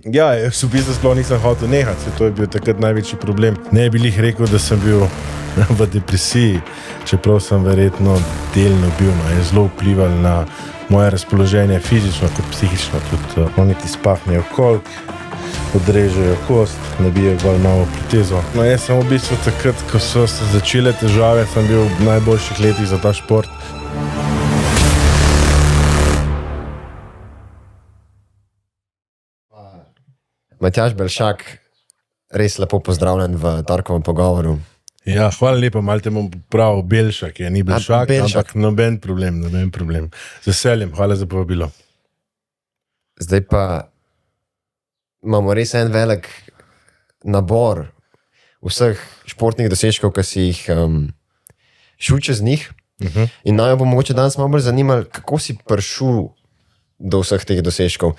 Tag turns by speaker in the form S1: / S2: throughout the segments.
S1: Ja, jaz v bistvu sploh nisem hotel nehati, to je bil takrat največji problem. Ne bi jih rekel, da sem bil v depresiji, čeprav sem verjetno delno bil, je zelo vplival na moje razpoloženje fizično kot psihično, tudi oni ti spahnejo kolk, odrežejo kost, nabijajo bolj novo protezo. No, jaz sem v bistvu takrat, ko so se začele težave, sem bil v najboljših letih za ta šport.
S2: Matjaž Belšak, res lepo pozdravljen v torkovem pogovoru.
S1: Ja, hvala lepa, malo te bom prav Belšak, ni Belšak, ampak noben problem. Z veseljem, hvala za povabilo.
S2: Zdaj pa imamo res en velik nabor vseh športnih dosežkov, ki si jih šel čez njih. In naj bo mogoče danes malo bolj zanimalo, kako si prišel do vseh teh dosežkov.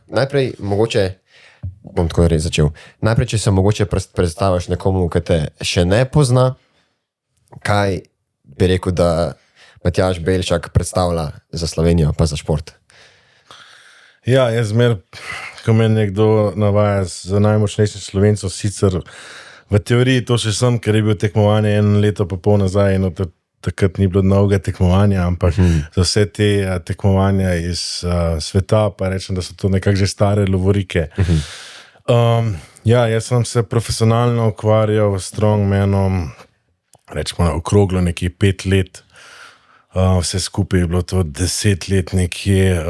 S2: Najprej mogoče, bom tako res začel, najprej, če se mogoče predstaviš nekomu, ki te še ne pozna, kaj bi rekel, da Matjaž Belšak predstavlja za Slovenijo pa za šport?
S1: Ja, jaz ko me nekdo navaja za najmočnejših Slovencov, sicer v teoriji to še sem, ker je bil tekmovanje 1 leto pa pol nazaj in takrat ni bilo novega tekmovanja, ampak za vse te tekmovanja iz sveta, pa rečem, da so to nekako že stare lovorike. Ja, jaz sem se profesionalno ukvarjal s strongmanom, rečemo na okroglo nekje 5 let. Vse skupaj je bilo to 10 let nekje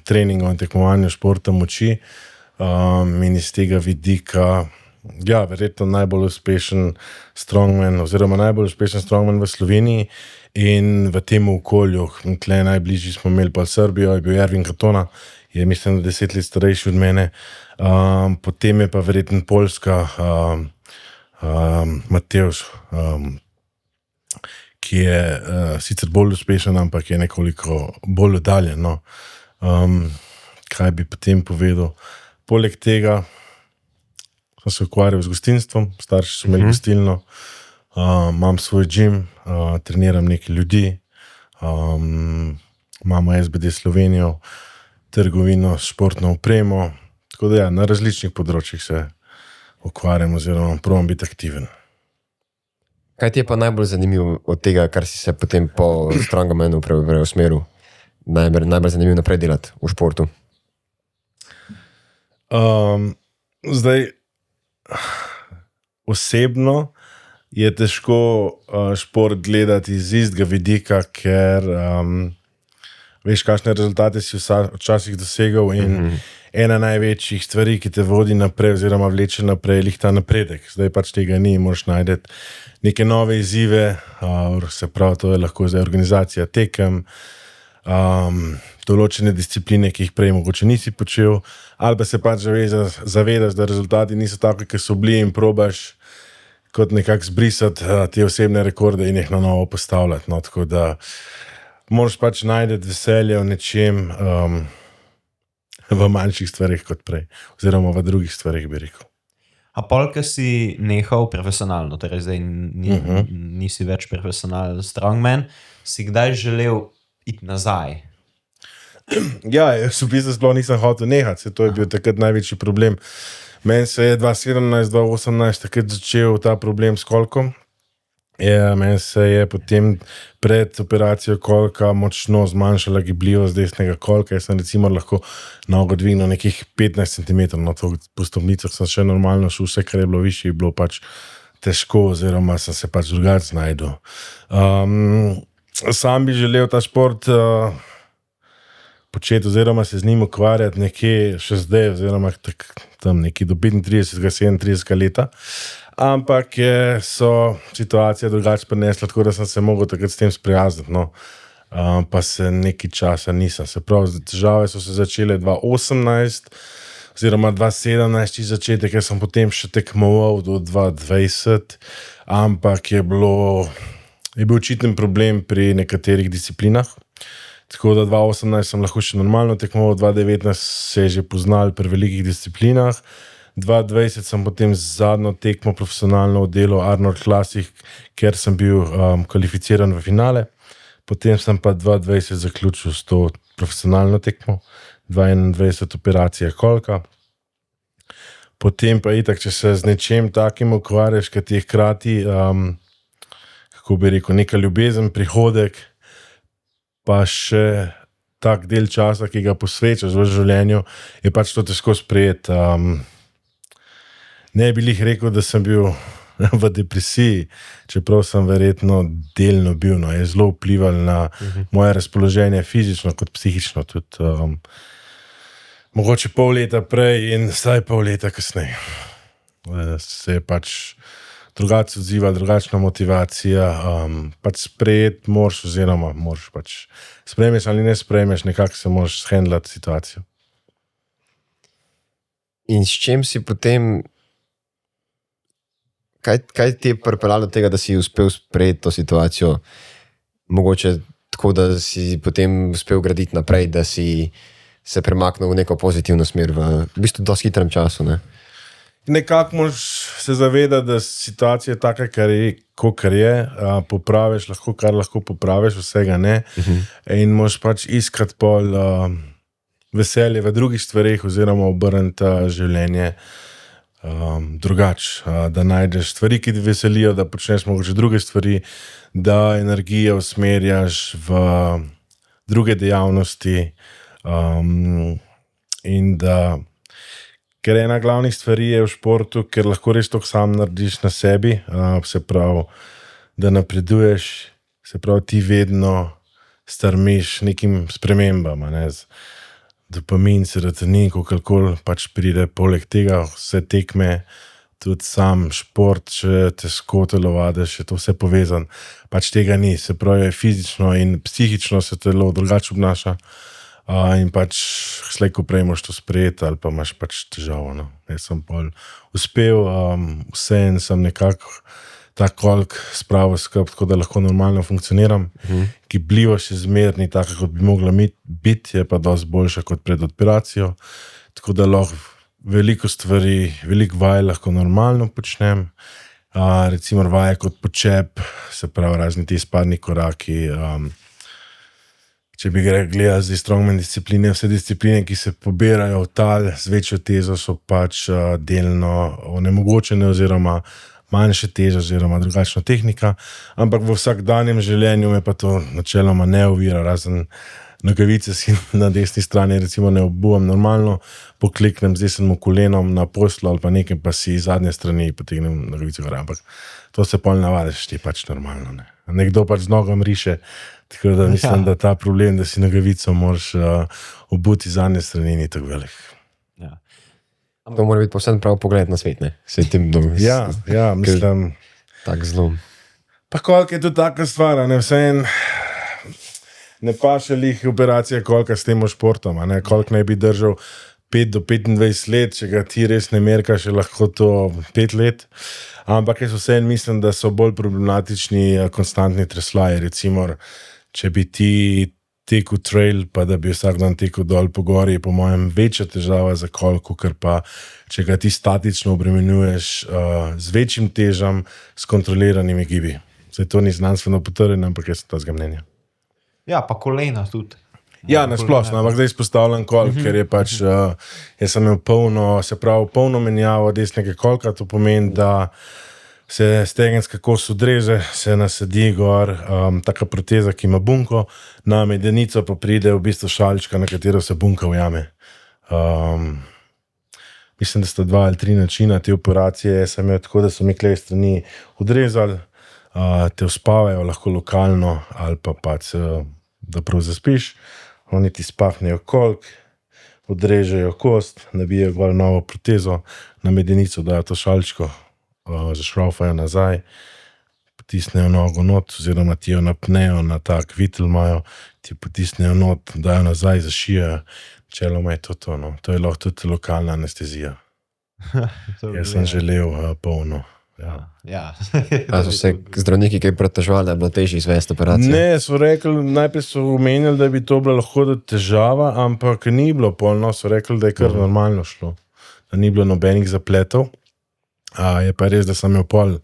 S1: treningov in tekmovanju športa moči. In iz tega vidika, ja, verjetno najbolj uspešen strongman oziroma najbolj uspešen strongman v Sloveniji in v tem okolju. Tle najbližji smo imeli pa Srbijo, je bil Ervin Katona, je mislim, da 10 let starejši od mene. Potem je pa verjetno Poljska, Matevž, ki je sicer bolj uspešen, ampak je nekoliko bolj oddaljen. Kaj bi potem povedal? Poleg tega sem se ukvarjal z gostinstvom, starši so imeli gostilno, imam svoj gym, treniram nekaj ljudi, imamo SBD Slovenijo, trgovino s športno opremo, tako da ja, na različnih področjih se ukvarjam oziroma probam biti aktiven.
S2: Kaj ti je pa najbolj zanimivo od tega, kar si se potem po strongmanu preusmeril? Najbolj zanimivo naprej delati v športu?
S1: Zdaj, osebno je težko šport gledati iz istega vidika, ker veš, kakšne rezultate si včasih dosegal in ena največjih stvari, ki te vodi naprej oziroma vleče naprej, je ta napredek. Zdaj pač tega ni, moraš najti neke nove izzive, se pravi, to je lahko zdaj organizacija tekem, določene discipline, ki jih prej mogoče nisi počel, ali pa se pač zavedaš, da rezultati niso tako, ki so bili in probaš kot nekako zbrisati te osebne rekorde in jih na novo postavljati. Tako da moraš pač najti veselje v nečem v manjših stvarih kot prej, oziroma v drugih stvarih, bi rekel.
S3: A polka si nehal profesionalno, torej zdaj nisi več profesionalen strongman, si kdaj želel iti nazaj?
S1: Ja, jaz v bistvu sploh nisem hotel nehati, to je bil takrat največji problem. Meni se je 2017-2018 takrat začel ta problem s kolkom. Meni se je potem pred operacijo kolka močno zmanjšala gibljivost desnega kolka. Jaz sem recimo lahko nogo dvignil nekih 15 cm, po stopnicah sem še normalno šel, vse, kar je bilo višje, je bilo pač težko, oziroma sem se pač drugače znašel. Sam bi želel ta šport početi oziroma se z njim ukvarjati nekje še zdaj, oziroma tam nekje do 35-37 leta. Ampak so situacija drugače prinesla, tako da sem se mogel takrat s tem sprijazniti, pa se nekaj časa nisem. Se pravi, težave so se začele 2018 oziroma 2017 začetek, ker sem potem še tekmoval do 2020, ampak je bil očiten problem pri nekaterih disciplinah. Tako da 2018 sem lahko še normalno tekmoval, 2019 se je že poznal pri velikih disciplinah, 2020 sem potem zadnjo tekmo profesionalno oddelal Arnold Classic, ker sem bil kvalificiran v finale. Potem sem pa 2020 zaključil s to profesionalno tekmo, 22 operacija kolka. Potem pa itak, če se z nečem takim ukvarjaš, ki ti je hkrati, kako bi rekel, neka ljubezen, prihodek, pa še tak del časa, ki ga posvečaš v življenju, je pač to težko sprejeti. Ne bi lih rekel, da sem bil v depresiji, čeprav sem verjetno delno bil, no, je zelo vplival na moje razpoloženje fizično kot psihično, tudi mogoče pol leta prej in vsaj pol leta kasneje. Se je pač drugače odzivala, drugačna motivacija, pač sprejeti moraš oziroma moraš pač sprejmeš ali ne sprejmeš, nekako se moraš shendlati situacijo.
S2: In s čim si potem, kaj ti je pripeljalo do tega, da si uspel sprejeti to situacijo, mogoče tako, da si potem uspel graditi naprej, da si se premaknil v neko pozitivno smer v bistvu dosti hitrem času, ne?
S1: Nekako moraš se zavedati, da situacija je taka, kar je, popraviš lahko, kar lahko popraviš, vsega ne. In moraš pač iskati pol veselje v drugih stvareh oziroma obrniti življenje drugače, da najdeš stvari, ki te veselijo, da počneš mogoče druge stvari, da energijo usmerjaš v druge dejavnosti, in da ker ena glavnih stvari je v športu, ker lahko res to sam narediš na sebi, se pravi, da napreduješ, se pravi, ti vedno strmiš nekim spremembam, ne, dopamin, serotonin, kakorkoli pač pride poleg tega, vse tekme, tudi sam šport, če težko telovadiš, je to vse povezan, pač tega ni, se pravi, fizično in psihično se telo drugače obnaša, in pač slej, ko prej moraš to sprejeti ali pa imaš pač težavo, no. Jaz sem pol uspel, vseeno sem nekako ta kolk spravil skupaj, tako da lahko normalno funkcioniram, gibljivo še zmeraj ni taka, kot bi mogla biti, je pa dosti boljša kot pred operacijo, tako da lahko veliko stvari, veliko vaj lahko normalno počnem, recimo vaje kot počep, se pravi razni ti spadni koraki, če bi gledali zdaj strongman discipline, vse discipline, ki se pobirajo v tal z večjo težo, so pač delno onemogočene oziroma manjše teže oziroma drugačna tehnika, ampak v vsakdanjem življenju me pa to načeloma ne ovira, razen nogavice si na desni strani recimo ne obuvam normalno, pokliknem z desnim kolenom na poslu ali pa nekaj, pa si iz zadnje strani potegnem nogavice gor, ampak to se pol navadiš, ti je pač normalno, ne. Nekdo pač z nogom riše, tako da mislim, da ta problem, da si nogavico moraš obuti iz zadnje strani, ni tako velik.
S3: Ja.
S2: To mora biti povsem prav pogled na svet, ne?
S1: Ja, mislim.
S2: Tak zelo.
S1: Pa koliko je to taka stvar, ne, vseeno ne paše lih operacija kolika s tem športom, ne, koliko naj bi držal 5 do 25 let, če ga ti res ne merkaš, je lahko to 5 let, ampak jaz vseeno mislim, da so bolj problematični konstantni treslaji, recimo, če bi ti tekel trail, pa da bi vsak dan tekel dol po gori, je po mojem večja težava za kolko, ker pa če ga ti statično obremenjuješ z večjim težam, s kontroliranimi gibi. Zdaj to ni znanstveno potrjeno, ampak jaz sem tega mnenja.
S3: Ja, pa kolena tudi.
S1: Ja, nasplošno, ampak zdaj izpostavljam kolk, ker je pač, jaz sem imel polno menjavo desnega kolka, to pomeni, da se stegenska kost odreže, se nasedi gor, taka proteza, ki ima bunko, na medenico pa pride v bistvu šalička, na katero se bunka ujame. Mislim, da sta 2 ali 3 načina te operacije, jaz sem imel tako, da so mi klej strani odrezali, te uspavajo lahko lokalno ali pa pač, da prav zaspiš, oni ti spahnejo kolk, odrežejo kost, nabijajo gor novo protezo, na medenico dajo to šaličko, zašraufajo nazaj, potisnejo nogo not, oziroma ti jo napnejo na tak vitel imajo, ti potisnejo not, dajo nazaj, zašijajo, čeloma je to, no. To je lahko tudi lokalna anestezija. Jaz sem želel polno.
S3: Ja.
S2: A so se zdravniki kaj pretežvali, da je bilo težje izvesti operacijo?
S1: Ne, so rekli, najprej so omenjali, da bi to bila lahko težava, ampak ni bilo polno, so rekli, da je kar normalno šlo, da ni bilo nobenih zapletov. Je pa res, da sem imel pol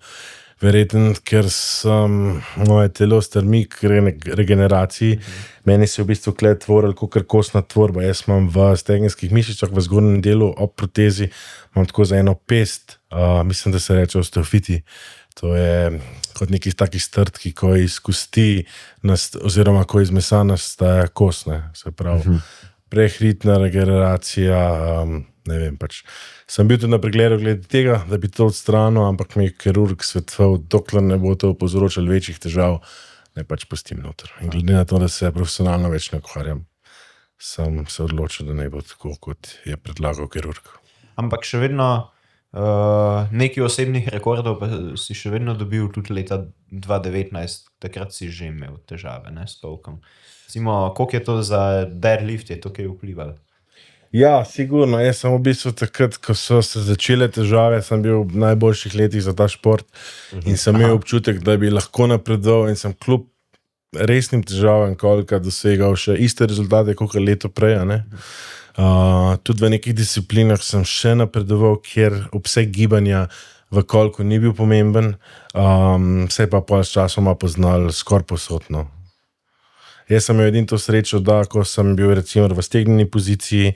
S1: verjetno, ker sem moje telo strmi k regeneraciji. Meni se je v bistvu kle tvoril kakor kostna tvorba. Jaz imam v stegenskih mišicah, v zgornjem delu ob protezi, imam tako za eno pest, mislim, da se reče osteofiti. To je kot neki takih strtki, ko iz kosti oziroma ko iz mesa nastaja kostne. Se pravi, prehitna regeneracija, ne vem pač. Sem bil tudi na pregledu glede tega, da bi to odstranil, ampak mi je kirurg svetoval, dokler ne bo to povzročalo večjih težav, ne pač pustim noter. In glede na to, da se profesionalno več ne ukvarjam, sem se odločil, da ne bo tako, kot je predlagal kirurg.
S3: Ampak še vedno nekaj osebnih rekordov pa si še vedno dobil tudi leta 2019, takrat si že imel težave, ne, s tolkom. Koliko je to za deadlift, je to kaj vplivalo?
S1: Ja, sigurno. Jaz sem v bistvu takrat, ko so se začele težave, sem bil v najboljših letih za ta šport in sem imel občutek, da bi lahko napredoval in sem kljub resnim težavam koliko dosegal še iste rezultate, kot leto prej. Tudi v nekih disciplinah sem še napredoval, kjer obseg gibanja v koliko ni bil pomemben, se pa pol s časoma poznal skoraj posodno. Jaz sem imel edino to srečo, da ko sem bil recimo v stegnjeni poziciji,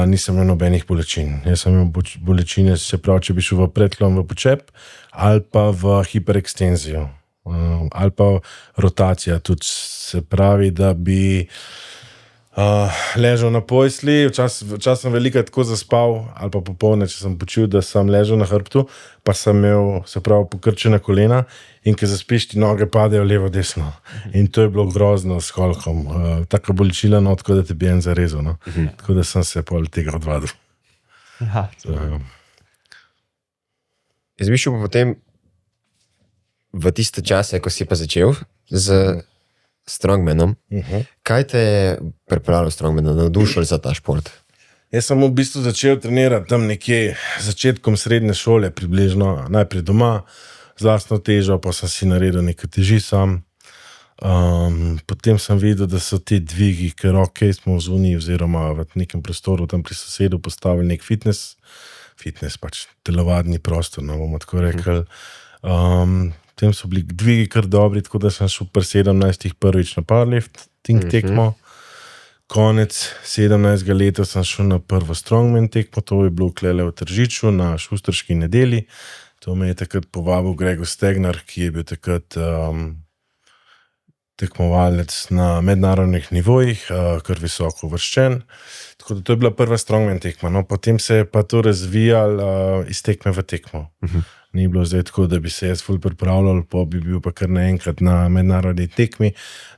S1: nisem imel nobenih bolečin. Jaz sem imel bolečine, se pravi, če bi šel v predklon, v počep, ali pa v hiperekstenzijo, ali pa rotacija. Tudi se pravi, da bi ležal na posli, včasih sem veliko tako zaspal, ali pa popolne, če sem počul, da sem ležal na hrbtu, pa sem imel, se pravi, pokrčena kolena in ko zaspiš, ti noge padejo levo, desno. In to je bilo grozno s kolkom. Taka bolečila, no, tako da te bi en zarezal. No. Tako da sem se pol tega odvadil.
S2: Jaz bi šel pa potem v tiste čase, ko si pa začel z strongmanom. Kaj te je pripravilo strongmana, navdušil za ta šport?
S1: Jaz sem v bistvu začel trenirati tam nekje začetkom srednje šole, približno najprej doma, z lastno težo, pa sem si naredil nekaj teži sam. Potem sem videl, da so ti dvigi, ker smo v zuniji oziroma v nekem prostoru tam pri sosedu postavili nek fitness pač telovadni prostor, no bomo tako rekli. Potem so bili dvigi kar dobri, tako da sem šel pri 17 prvič na powerlifting tekmo. Konec 17. leta sem šel na prvo strongman tekmo, to je bilo klele v Tržiču na šustrški nedeli. To me je takrat povabil Gregor Stegnar, ki je bil takrat tekmovalec na mednarodnih nivojih, kar visoko uvrščen. Tako da to je bila prva strongman tekma. No, potem se je pa to razvijalo iz tekme v tekmo. Ni bilo zdaj tako, da bi se jaz ful pripravljal, pa bi bil pa kar naenkrat na mednarodni tekmi.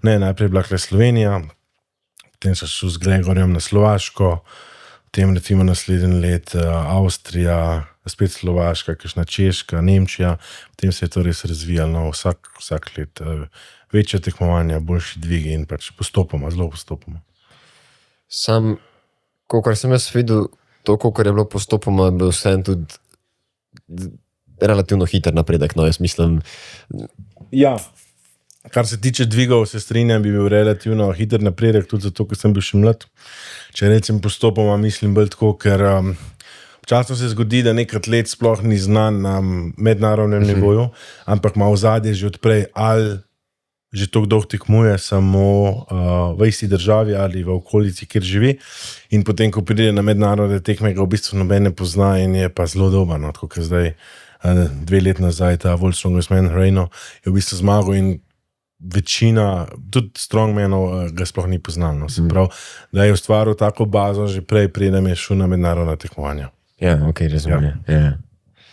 S1: Ne, najprej je bila Slovenija, potem sem šel z Gregorjem na Slovaško, potem recimo naslednji let Avstrija, spet Slovaška, kakšna Češka, Nemčija, potem se je to res razvijalo, no, vsak let večje tekmovanja, boljši dvigi in pač postopoma, zelo postopoma.
S2: Sam, kolikor sem jaz videl, to, kolikor je bilo postopoma, bil vsem tudi relativno hiter napredek, no, jaz mislim.
S1: Ja, kar se tiče dvigov, se strinjam, bi bil relativno hiter napredek, tudi zato, ker sem bil še mlad. Če rečem postopoma, mislim bolj tako, ker včasno se zgodi, da nek atlet sploh ni znan na mednarodnem nivoju, ampak ima v zadnje že odprej ali že toliko dolgo tekmuje samo v isti državi ali v okolici, kjer živi. In potem, ko pride na mednarodne tekme, ga v bistvu noben ne pozna in je pa zelo dober. No, tako kot zdaj 2 leti nazaj ta World Strongest Man Reino je v bistvu zmagal in večina, tudi strongmanov ga sploh ni poznal. Se pravi, da je ustvaril tako bazo že prej, preden je šel na mednarodna tekmovanja.
S2: Ja, ok, razumem. Ja.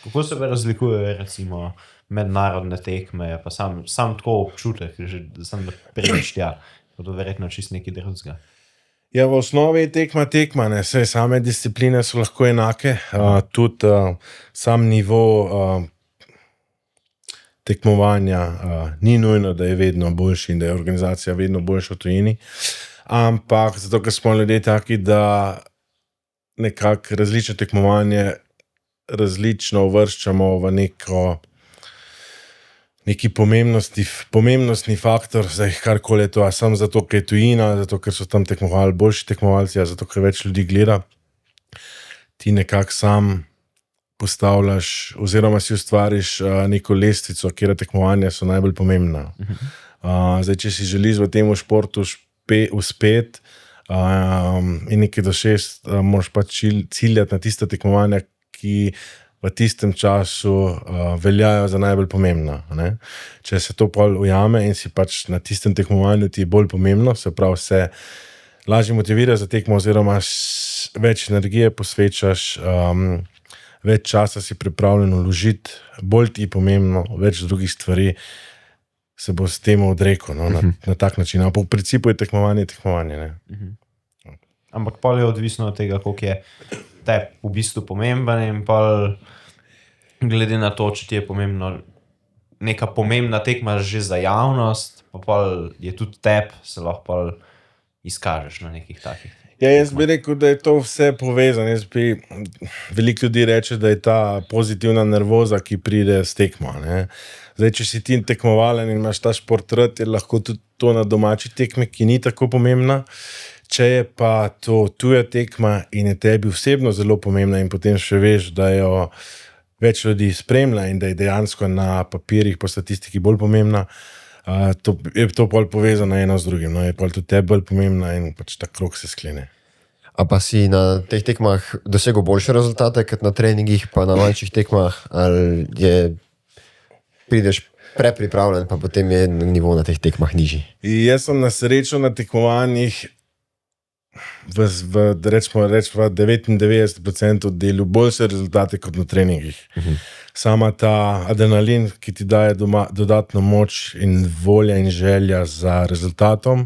S3: Kako se razlikuje recimo mednarodne tekme, pa sam tako občutek, že sam prejš tja, to verjetno čist nekaj drugega.
S1: Ja, v osnovi tekma, ne, vse same discipline so lahko enake, tudi sam nivo tekmovanja ni nujno, da je vedno boljši in da je organizacija vedno boljša v tujini, ampak zato, ker smo ljudje taki, da nekako različne tekmovanje različno uvrščamo v neki pomembnostni faktor, zdaj karkoli je to, a samo zato, ker je tujina, zato, ker so tam tekmovali boljši tekmovalci, a zato, ker več ljudi gleda. Ti nekako sam postavljaš, oziroma si ustvariš neko lestvico, kjer tekmovanja so najbolj pomembna. Zdaj, če si želiš v tem športu uspeti in nekaj doseči, moraš pač ciljati na tiste tekmovanja, ki v tistem času veljajo za najbolj pomembna. Ne? Če se to pol ujame in si pač na tistem tekmovanju ti je bolj pomembno, se pravi se lažje motivira za tekmo, oziroma več energije posvečaš, več časa si pripravljen vložiti, bolj ti je pomembno, več drugih stvari se bo s tem odrekel, no, na tak način. Ampak v principu je tekmovanje. Ne?
S3: Ampak pol je odvisno od tega, koliko je te v bistvu pomemben in pol glede na to, če ti je pomembno neka pomembna tekma že za javnost, pa pol je tudi se lahko pol izkažeš na nekih takih.
S1: Ja, jaz bi rekel, da je to vse povezano. Veliko ljudi reče, da je ta pozitivna nervoza, ki pride s tekmo. Ne? Zdaj, če si ti tekmovalen in imaš ta šport rad, je lahko tudi to na domači tekmi, ki ni tako pomembna. Če je pa to tuja tekma in je tebi osebno zelo pomembna in potem še veš, da jo več ljudi spremlja in da je dejansko na papirjih po statistiki bolj pomembna, je to pol povezano eno z drugim. No? Je pol tudi tebi bolj pomembna in pač ta krog se sklene.
S2: A pa si na teh tekmah dosegel boljše rezultate kot na treningih, pa na manjših tekmah, ali prideš prepripravljen, pa potem je nivo na teh tekmah nižji?
S1: Jaz sem na srečo na tekmovanjih rečemo 99% delu boljše rezultate kot na treningih. Sama ta adrenalin, ki ti daje dodatno moč in volja in želja za rezultatom,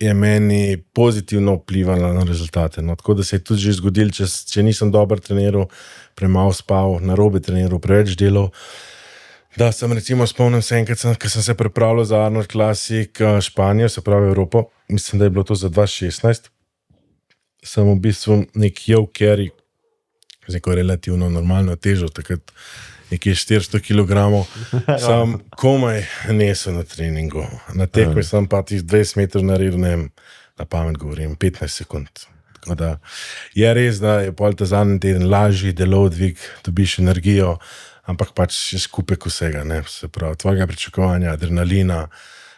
S1: je meni pozitivno vplivala na rezultate. No, tako da se je tudi že zgodilo, če nisem dober treniral, premalo spal, narobe treniral, preveč delal, da sem recimo spomnim se enkrat, ko sem se pripravljal za Arnold Classic Španijo, se pravi Evropo, mislim, da je bilo to za 2016, sem v bistvu nek carry, z neko relativno normalno težo, takrat nekje 400 kg, sem komaj nesel na treningu. Na tekmi sem pa tih 20 metrov naredil, na pamet govorim, 15 sekund. Tako da je res, da je pol ta zadnji teden lažji delov dvig, dobiš energijo, ampak pač je skupek vsega, ne? Se pravi, tvojega pričakovanja, adrenalina,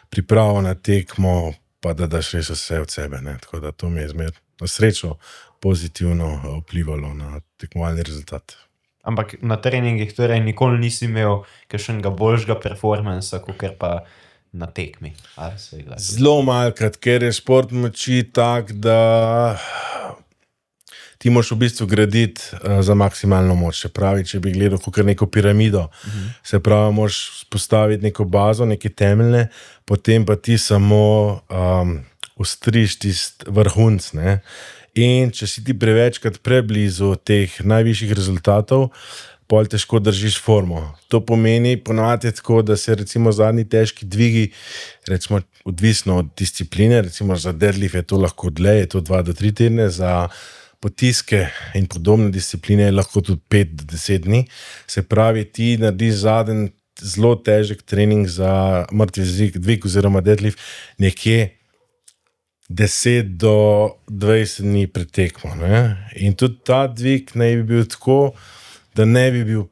S1: pripravo na tekmo, pa da daš res vse od sebe. Ne? Tako da to mi je zmer na srečo pozitivno vplivalo na tekmovalni rezultat.
S3: Ampak na treningih torej nikoli nisi imel kakšnega boljšega performansa, kot pa na tekmi?
S1: Zelo malkrat, ker je šport moči tak, da ti moraš v bistvu graditi za maksimalno moč. Se pravi, če bi gledal kot neko piramido, se pravi, moraš postaviti neko bazo, neke temeljne, potem pa ti samo ostriš tist vrhunc, ne? In če si ti prevečkrat preblizu teh najvišjih rezultatov, pol težko držiš formo. To pomeni, ponavadi je tako, da se recimo zadnji težki dvigi, recimo odvisno od discipline, recimo za deadlift je to lahko dlje, je to 2 do 3 tedne, za potiske in podobne discipline je lahko tudi 5 do 10 dni. Se pravi, ti narediš zadnji zelo težek trening za mrtvi dvig oziroma deadlift nekje 10 do 20 dni pred tekmo. Ne? In tudi ta dvig naj bi bil tako, da ne bi bil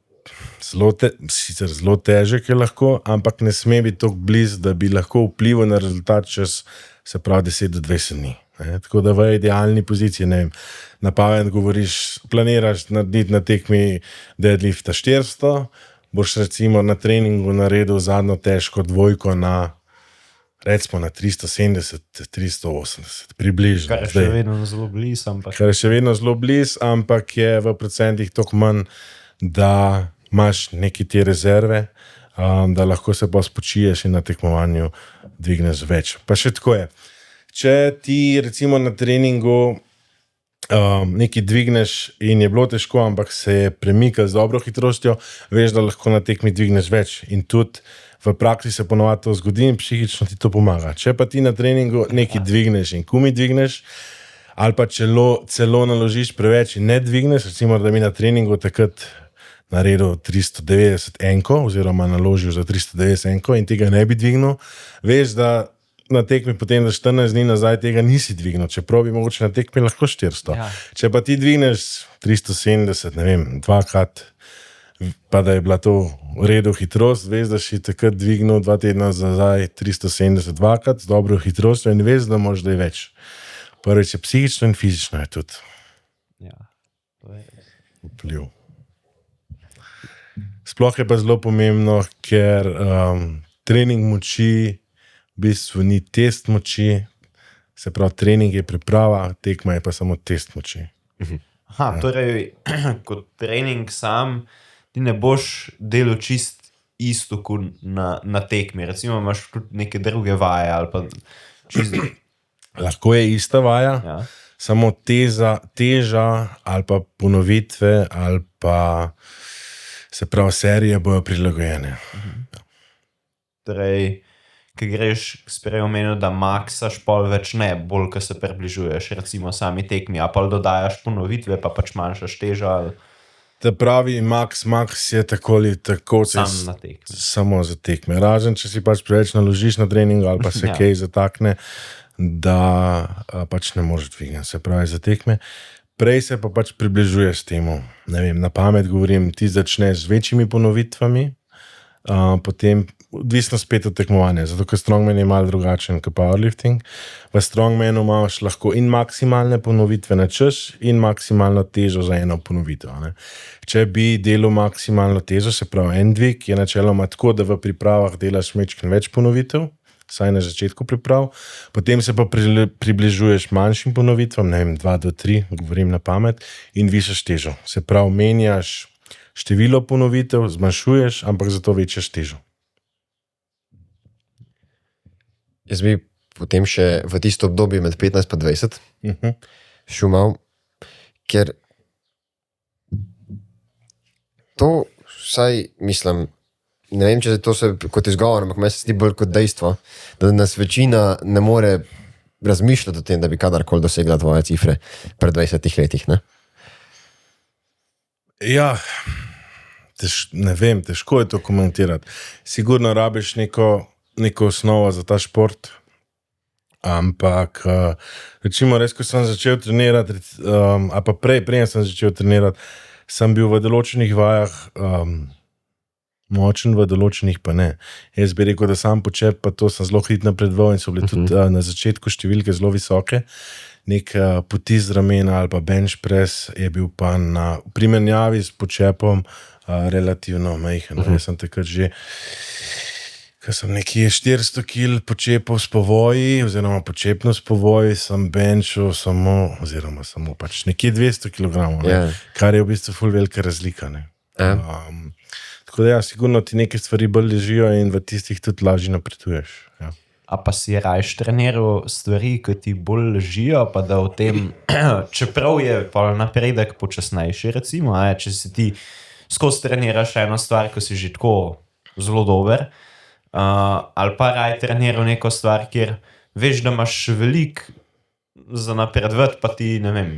S1: sicer zelo težek je lahko, ampak ne sme biti tako blizu, da bi lahko vplival na rezultat čez, se pravi, 10 do 20 dni. Ne? Tako da v idealni poziciji, ne vem, na pamet govoriš, planiraš narediti na tekmi deadlifta 400, boš recimo na treningu naredil zadnjo težko dvojko na recimo na 370, 380, približno.
S3: Kar je še vedno zelo blizu,
S1: ampak je v procentih toliko manj, da imaš neke te rezerve, da lahko se pa spočiješ in na tekmovanju dvigneš več. Pa še tako je. Če ti recimo na treningu nekaj dvigneš in je bilo težko, ampak se je premikal z dobro hitrostjo, veš, da lahko na tekmi dvigneš več in tudi v praksi se ponovadi to zgodi in psihično ti to pomaga. Če pa ti na treningu nekaj dvigneš in kumi dvigneš, ali pa celo naložiš preveč in ne dvigneš, recimo, da mi na treningu takrat naredil 390 enko oziroma naložil za 390 enko in tega ne bi dvignil, veš, da na tekmi potem za 14 dni nazaj tega nisi dvignil, čeprav bi mogoče na tekmi lahko 400.
S3: Ja.
S1: Če pa ti dvigneš 370, ne vem, dvakrat, pa da je bila to v redu hitrost, veš, da si takrat dvignil 2 tedna nazaj 370 dvakrat z dobro hitrostjo in veš, da moraš da je več. Prvič je psihično in fizično je tudi
S3: Ja, to je res.
S1: vpliv. Sploh je pa zelo pomembno, ker trening moči v bistvu ni test moči, se pravi, trening je priprava, tekma je pa samo test moči.
S3: Aha, torej, kot trening sam, ti ne boš delal čist isto kot na tekmi. Recimo imaš tudi neke druge vaje ali pa čist,
S1: Lahko je ista vaja,
S3: ja.
S1: samo teža ali pa ponovitve ali pa se pravi serije bojo prilagojene.
S3: Torej, ki greš, sprej omenil, da maksaš pol več ne, bolj, ko se približuješ, recimo sami tekmi, a pa dodajaš ponovitve, pa pač manjšaš težo ali
S1: Ta pravi max je tako ali tako
S3: sam na tekmi.
S1: samo za tekme. Razen, če si pač preveč naložiš na trening ali pa se
S3: Ja.
S1: kaj zatakne, da pač ne moreš dvigniti, se pravi za tekme. Prej se pa pač približuješ temu, ne vem, na pamet govorim, ti začneš z večjimi ponovitvami, potem odvisno spet od tekmovanja, zato ker strongman je malo drugačen kot powerlifting. V strongmanu imaš lahko in maksimalne ponovitve na čas in maksimalno težo za eno ponovitev. Ne. Če bi delal maksimalno težo, se pravi en dvig, je načeloma tako, da v pripravah delaš majčkeno več ponovitev, saj na začetku priprav, potem se pa približuješ manjšim ponovitvam, ne vem, 2 do 3, govorim na pamet, in višaš težo. Se pravi, menjaš število ponovitev, zmanjšuješ, ampak zato večaš težo.
S2: Jaz bi potem še v tisto obdobje med 15 in 20 šel mal, ker to, vsaj mislim, ne vem, če je to se kot izgovor, ampak meni se zdi bolj kot dejstvo, da nas večina ne more razmišljati o tem, da bi kadarkoli dosegla tvoje cifre pred 20 letih. Ne?
S1: Ja, ne vem, težko je to komentirati. Sigurno rabiš neko osnovo za ta šport, ampak recimo res, ko sem začel trenirati, a pa prej sem začel trenirati, sem bil v določenih vajah močen, v določenih pa ne. Jaz bi rekel, da sam počep, pa to sem zelo hitro napredoval in so bile tudi na začetku številke zelo visoke. Nek potis ramena ali pa bench press je bil pa na primerjavi s počepom relativno majhen. Jaz sem takrat že, ko sem nekje 400 kg počepal s povoji, oziroma počepno s povoji, sem benchal samo pač nekje 200 kg, kar je v bistvu ful velika razlika. Ne. Tako da ja, sigurno ti neke stvari bolj ležijo in v tistih tudi lažje napreduješ. Ja.
S3: A pa si rajš treniral stvari, ki ti bolj ležijo, pa da v tem, čeprav je pa napredek počasnejši, recimo, če si ti skozi treniraš eno stvar, ko si že tako zelo dober, ali pa raj treniral neko stvar, kjer veš, da imaš veliko za napredovati, pa ti, ne vem,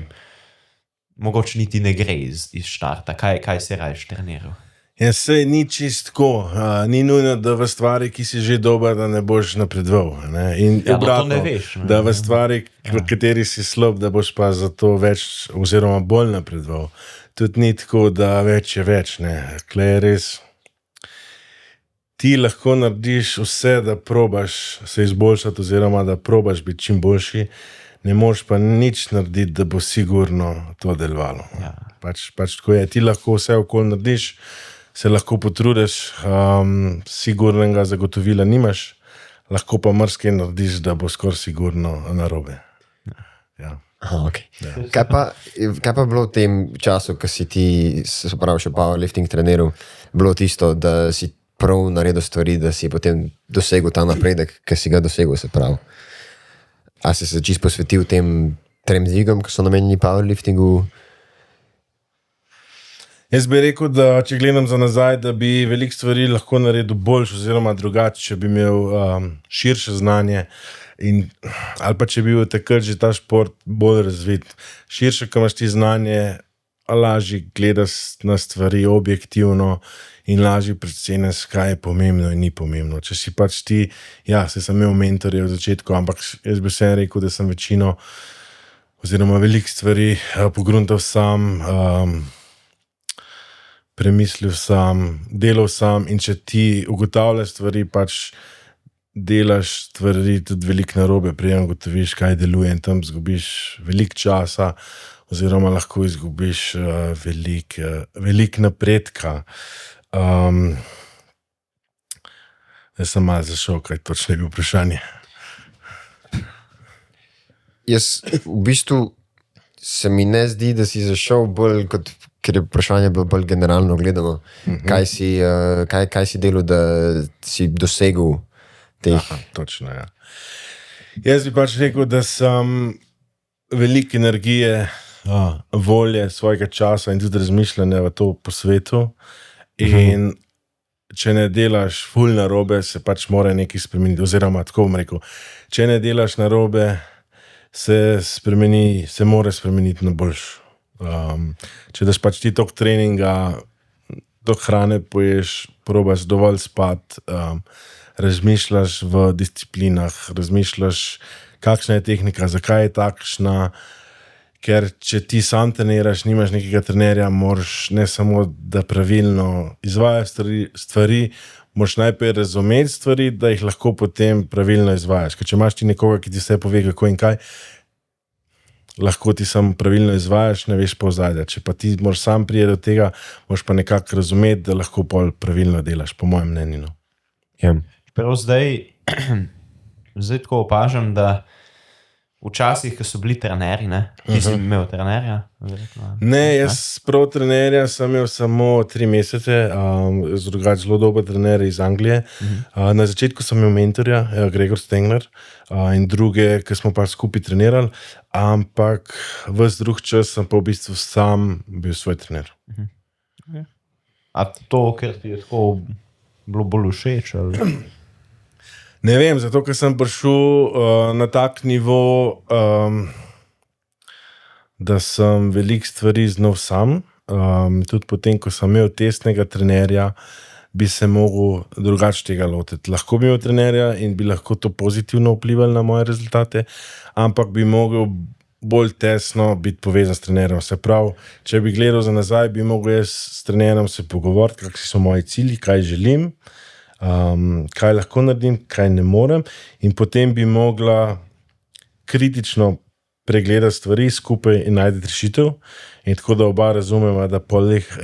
S3: mogoče niti ne gre iz štarta. Kaj si rajš treniral?
S1: Ja, sej ni čistko, ni nujno, da v stvari, ki si že dober, da ne boš napredoval. In
S3: Ja, no, to
S1: obratno,
S3: ne veš, ne.
S1: da v stvari, v kateri si slab, da boš pa zato več oziroma bolj napredoval. Tudi ni tako, da več je več. Klej je res, ti lahko narediš vse, da probaš se izboljšati oziroma da probaš biti čim boljši, ne moreš pa nič narediti, da bo sigurno to delovalo.
S3: Ja.
S1: Pač tako je, ti lahko vse okoli narediš, se lahko potrudiš, sigurnega zagotovila nimaš, lahko pa marsikaj narediš, da bo skoraj sigurno narobe. Ja.
S2: Aha, okay. Kaj pa bilo v tem času, ko si ti, se pravi, še powerlifting treniral, bilo tisto, da si prav naredil stvari, da si potem dosegel ta napredek, ki si ga dosegel, se pravi? A si se čisto posvetil tem 3 dvigom, ki so namenjeni powerliftingu?
S1: Jaz bi rekel, da če gledam za nazaj, da bi veliko stvari lahko naredil boljš oziroma drugače, če bi imel širše znanje ali pa če bi bil takrat že ta šport bolj razvit. Širše, ko imaš ti znanje, lažje gledaš na stvari objektivno in lažje preceneš, kaj je pomembno in ni pomembno. Če si pač ti, ja, sem imel mentorje v začetku, ampak jaz bi vseeno rekel, da sem večino oziroma veliko stvari pogruntal sam, premislil sam, delal sam in če ti ugotavljaš stvari, pač delaš stvari tudi veliko narobe, preden ugotoviš, kaj deluje in tam izgubiš veliko časa oziroma lahko izgubiš veliko napredka. Jaz sem malo zašel, kaj točno je bil vprašanje.
S2: Jaz v bistvu se mi ne zdi, da si zašel bolj kot, ker je vprašanje bilo bolj generalno gledano. Kaj si delal, da si dosegel teh?
S1: Aha, točno, ja. Jaz bi pač rekel, da sem veliko energije, volje, svojega časa in tudi razmišljanja v to po svetu. In če ne delaš ful narobe, se pač mora nekaj spremeniti. Oziroma, tako bom rekel, če ne delaš narobe, se mora spremeniti na boljš. Če daš pač ti toliko treninga, toliko hrane poješ, probaš dovolj spati, razmišljaš v disciplinah, razmišljaš, kakšna je tehnika, zakaj je takšna, ker če ti sam treniraš, nimaš nekega trenerja, moraš ne samo, da pravilno izvajaš stvari, moraš najprej razumeti stvari, da jih lahko potem pravilno izvajaš. Ker če imaš ti nekoga, ki ti vse pove, kako in kaj, lahko ti sam pravilno izvajaš, ne veš pa ozadja. Če pa ti moraš sam priti do tega, moraš pa nekako razumeti, da lahko pol pravilno delaš, po mojem mnenju.
S2: Ja.
S3: Prav zdaj tako opažam, da včasih, ko so bili trenerji, ti si imel trenerja?
S1: Ne, jaz prav trenerja sem imel samo 3 mesece, drugače zelo dober trener iz Anglije. Na začetku sem imel mentorja, Gregor Stengler, in druge, ki smo pa skupaj trenirali, ampak ves drug čas sem pa v bistvu sam bil svoj trener.
S3: A to, ker ti je tako bilo bolj všeč? Ali?
S1: Ne vem, zato ker sem prišel na tak nivo, da sem veliko stvari znal sam. Tudi potem, ko sem imel testnega trenerja, bi se mogel drugače tega lotiti. Lahko bi imel trenerja in bi lahko to pozitivno vplivalo na moje rezultate, ampak bi mogel bolj tesno biti povezan s trenerjem. Se pravi, če bi gledal za nazaj, bi mogel jaz s trenerjem se pogovoriti, kakšni so moji cilji, kaj želim, kaj lahko naredim, kaj ne morem, in potem bi mogla kritično pregledati stvari skupaj in najti rešitev, in tako da oba razumeva, da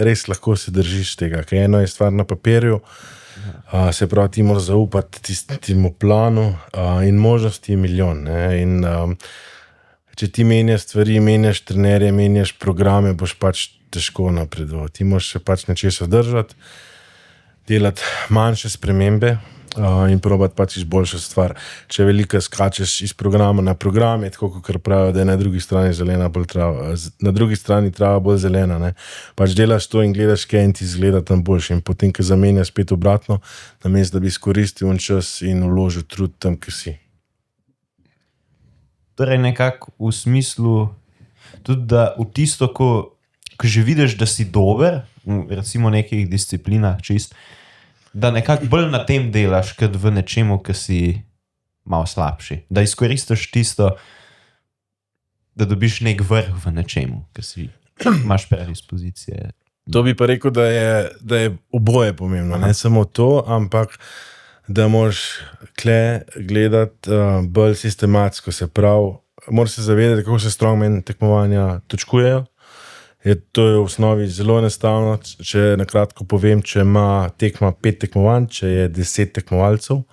S1: res lahko se držiš tega, ker eno je stvar na papirju, se pravi, ti moraš zaupati tistemu planu, in možnosti je milijon, ne? In če ti menjaš stvari, menjaš trenerje, menjaš programe, boš pač težko napredoval. Ti moraš se pač nečesa držati, delati manjše spremembe in probati pač izboljšati stvar. Če veliko skačeš iz programa na program, je tako, kot pravijo, da je na drugi strani zelena bolj trava, na drugi strani trava bolj zelena, ne. Pač delaš to in gledaš, kaj in ti izgleda tam boljše, in potem, ko zamenjaš spet obratno, namesto da bi izkoristil čas in vložil trud tam, ki si.
S3: Torej nekako v smislu tudi, da v tisto, ko že vidiš, da si dober, recimo v nekih disciplinah čist, da nekako bolj na tem delaš, kot v nečemu, ki si malo slabši. Da izkoristiš tisto, da dobiš nek vrh v nečemu, ki si imaš predispozicije.
S1: To bi pa rekel, da je oboje pomembno. Ne samo to, ampak da moraš gledati bolj sistematsko. Se pravi, moraš se zavedati, kako se strongman tekmovanja točkujejo. To je v osnovi zelo enostavno. Če na kratko povem, če ima tekma 5 tekmovanj, če je 10 tekmovalcev,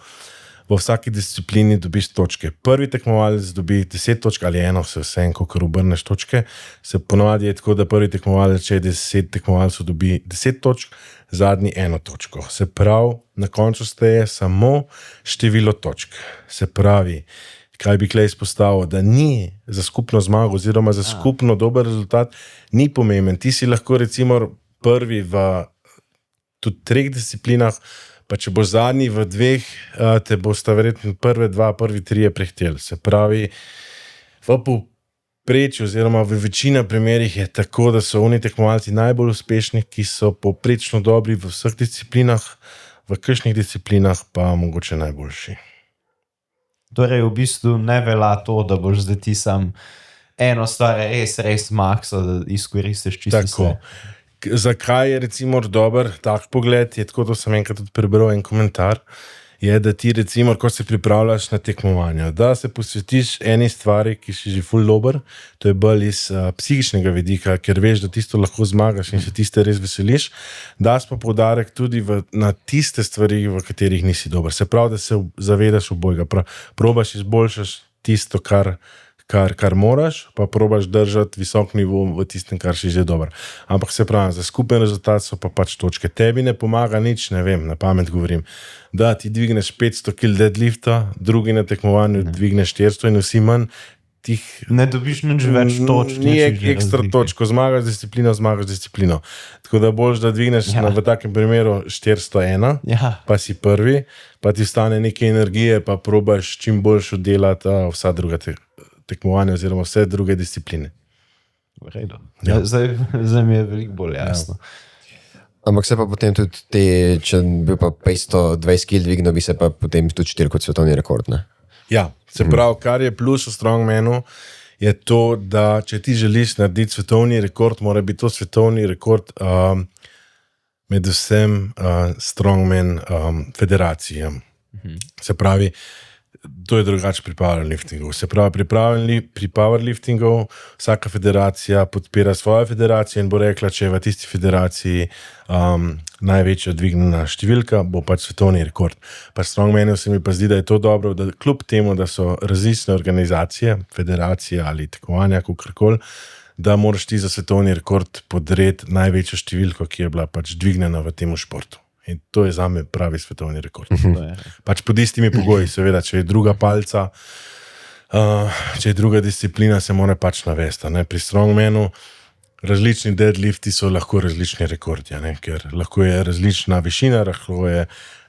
S1: v vsaki disciplini dobiš točke. Prvi tekmovalec dobi 10 točk ali eno, vse en, ko obrneš točke. Se ponavadi je tako, da prvi tekmovalec, če je 10 tekmovalcev, dobi 10 točk, zadnji 1 točko. Se pravi, na koncu šteje samo število točk. Se pravi, kaj bi klej izpostavil, da ni za skupno zmago oziroma za skupno dober rezultat, ni pomemben. Ti si lahko recimo prvi v tudi 3 disciplinah, pa če boš zadnji v 2, te bosta verjetno prvi 3 prehiteli. Se pravi, v povprečju, oziroma v večini primerih je tako, da so oni tekmovalci najbolj uspešni, ki so povprečno dobri v vseh disciplinah, v kakšnih disciplinah pa mogoče najboljši.
S3: Torej, v bistvu ne velja to, da boš zdaj ti sam eno stvar res maksa, da izkoristiš čisto
S1: Tako.
S3: vse.
S1: Zakaj je recimo dober tak pogled, je tako, da sem enkrat tudi prebral en komentar, je, da ti recimo, ko se pripravljaš na tekmovanje, da se posvetiš eni stvari, ki si že ful dober, to je bolj iz psihičnega vidika, ker veš, da tisto lahko zmagaš in se tiste res veseliš, daš pa poudarek tudi na tiste stvari, v katerih nisi dober. Se pravi, da se zavedaš obojega, probaš izboljšaš tisto, kar moraš, pa probaš držati visok nivo v tistem, kar si že dober. Ampak se pravi, za skupen rezultat so pa pač točke. Tebi ne pomaga nič, ne vem, na pamet govorim, da ti dvigneš 500 kg deadlifta, drugi na tekmovanju dvigneš 400 in vsi manj,
S3: Ne dobiš nič več točk.
S1: Ni ekstra točk, ko zmagaš disciplino. Tako da boš, da dvigneš v takem primeru 401, pa si prvi, pa ti stane nekaj energije, pa probaš čim boljš oddelati vsa druga tekmovanja oziroma vse druge discipline.
S3: V redu. Zdaj mi je veliko bolj jasno.
S2: Ampak se pa potem tudi če bi pa 520 kg dvignil, bi se pa potem tudi 4 kot svetovni rekord, ne?
S1: Ja, se pravi, kar je plus v strongmanu, je to, da če ti želiš narediti svetovni rekord, mora biti to svetovni rekord med vsem strongman federacijam. Se pravi, to je drugače pri powerliftingu. Se pravi, pri powerliftingu vsaka federacija podpira svojo federacijo in bo rekla, če je v tisti federaciji največja dvignjena številka, bo pač svetovni rekord. Pa strongmanu se mi pa zdi, da je to dobro, da kljub temu, da so različne organizacije, federacije ali tekmovanja, kakorkoli, da moraš ti za svetovni rekord podreti največjo številko, ki je bila pač dvignjena v tem športu. In to je zame pravi svetovni rekord. Pač pod istimi pogoji, seveda, če je druga palca, če je druga disciplina, se mora pač navesti. Pri strongmanu različni deadlifti so lahko različni rekordi, ker lahko je različna višina, lahko je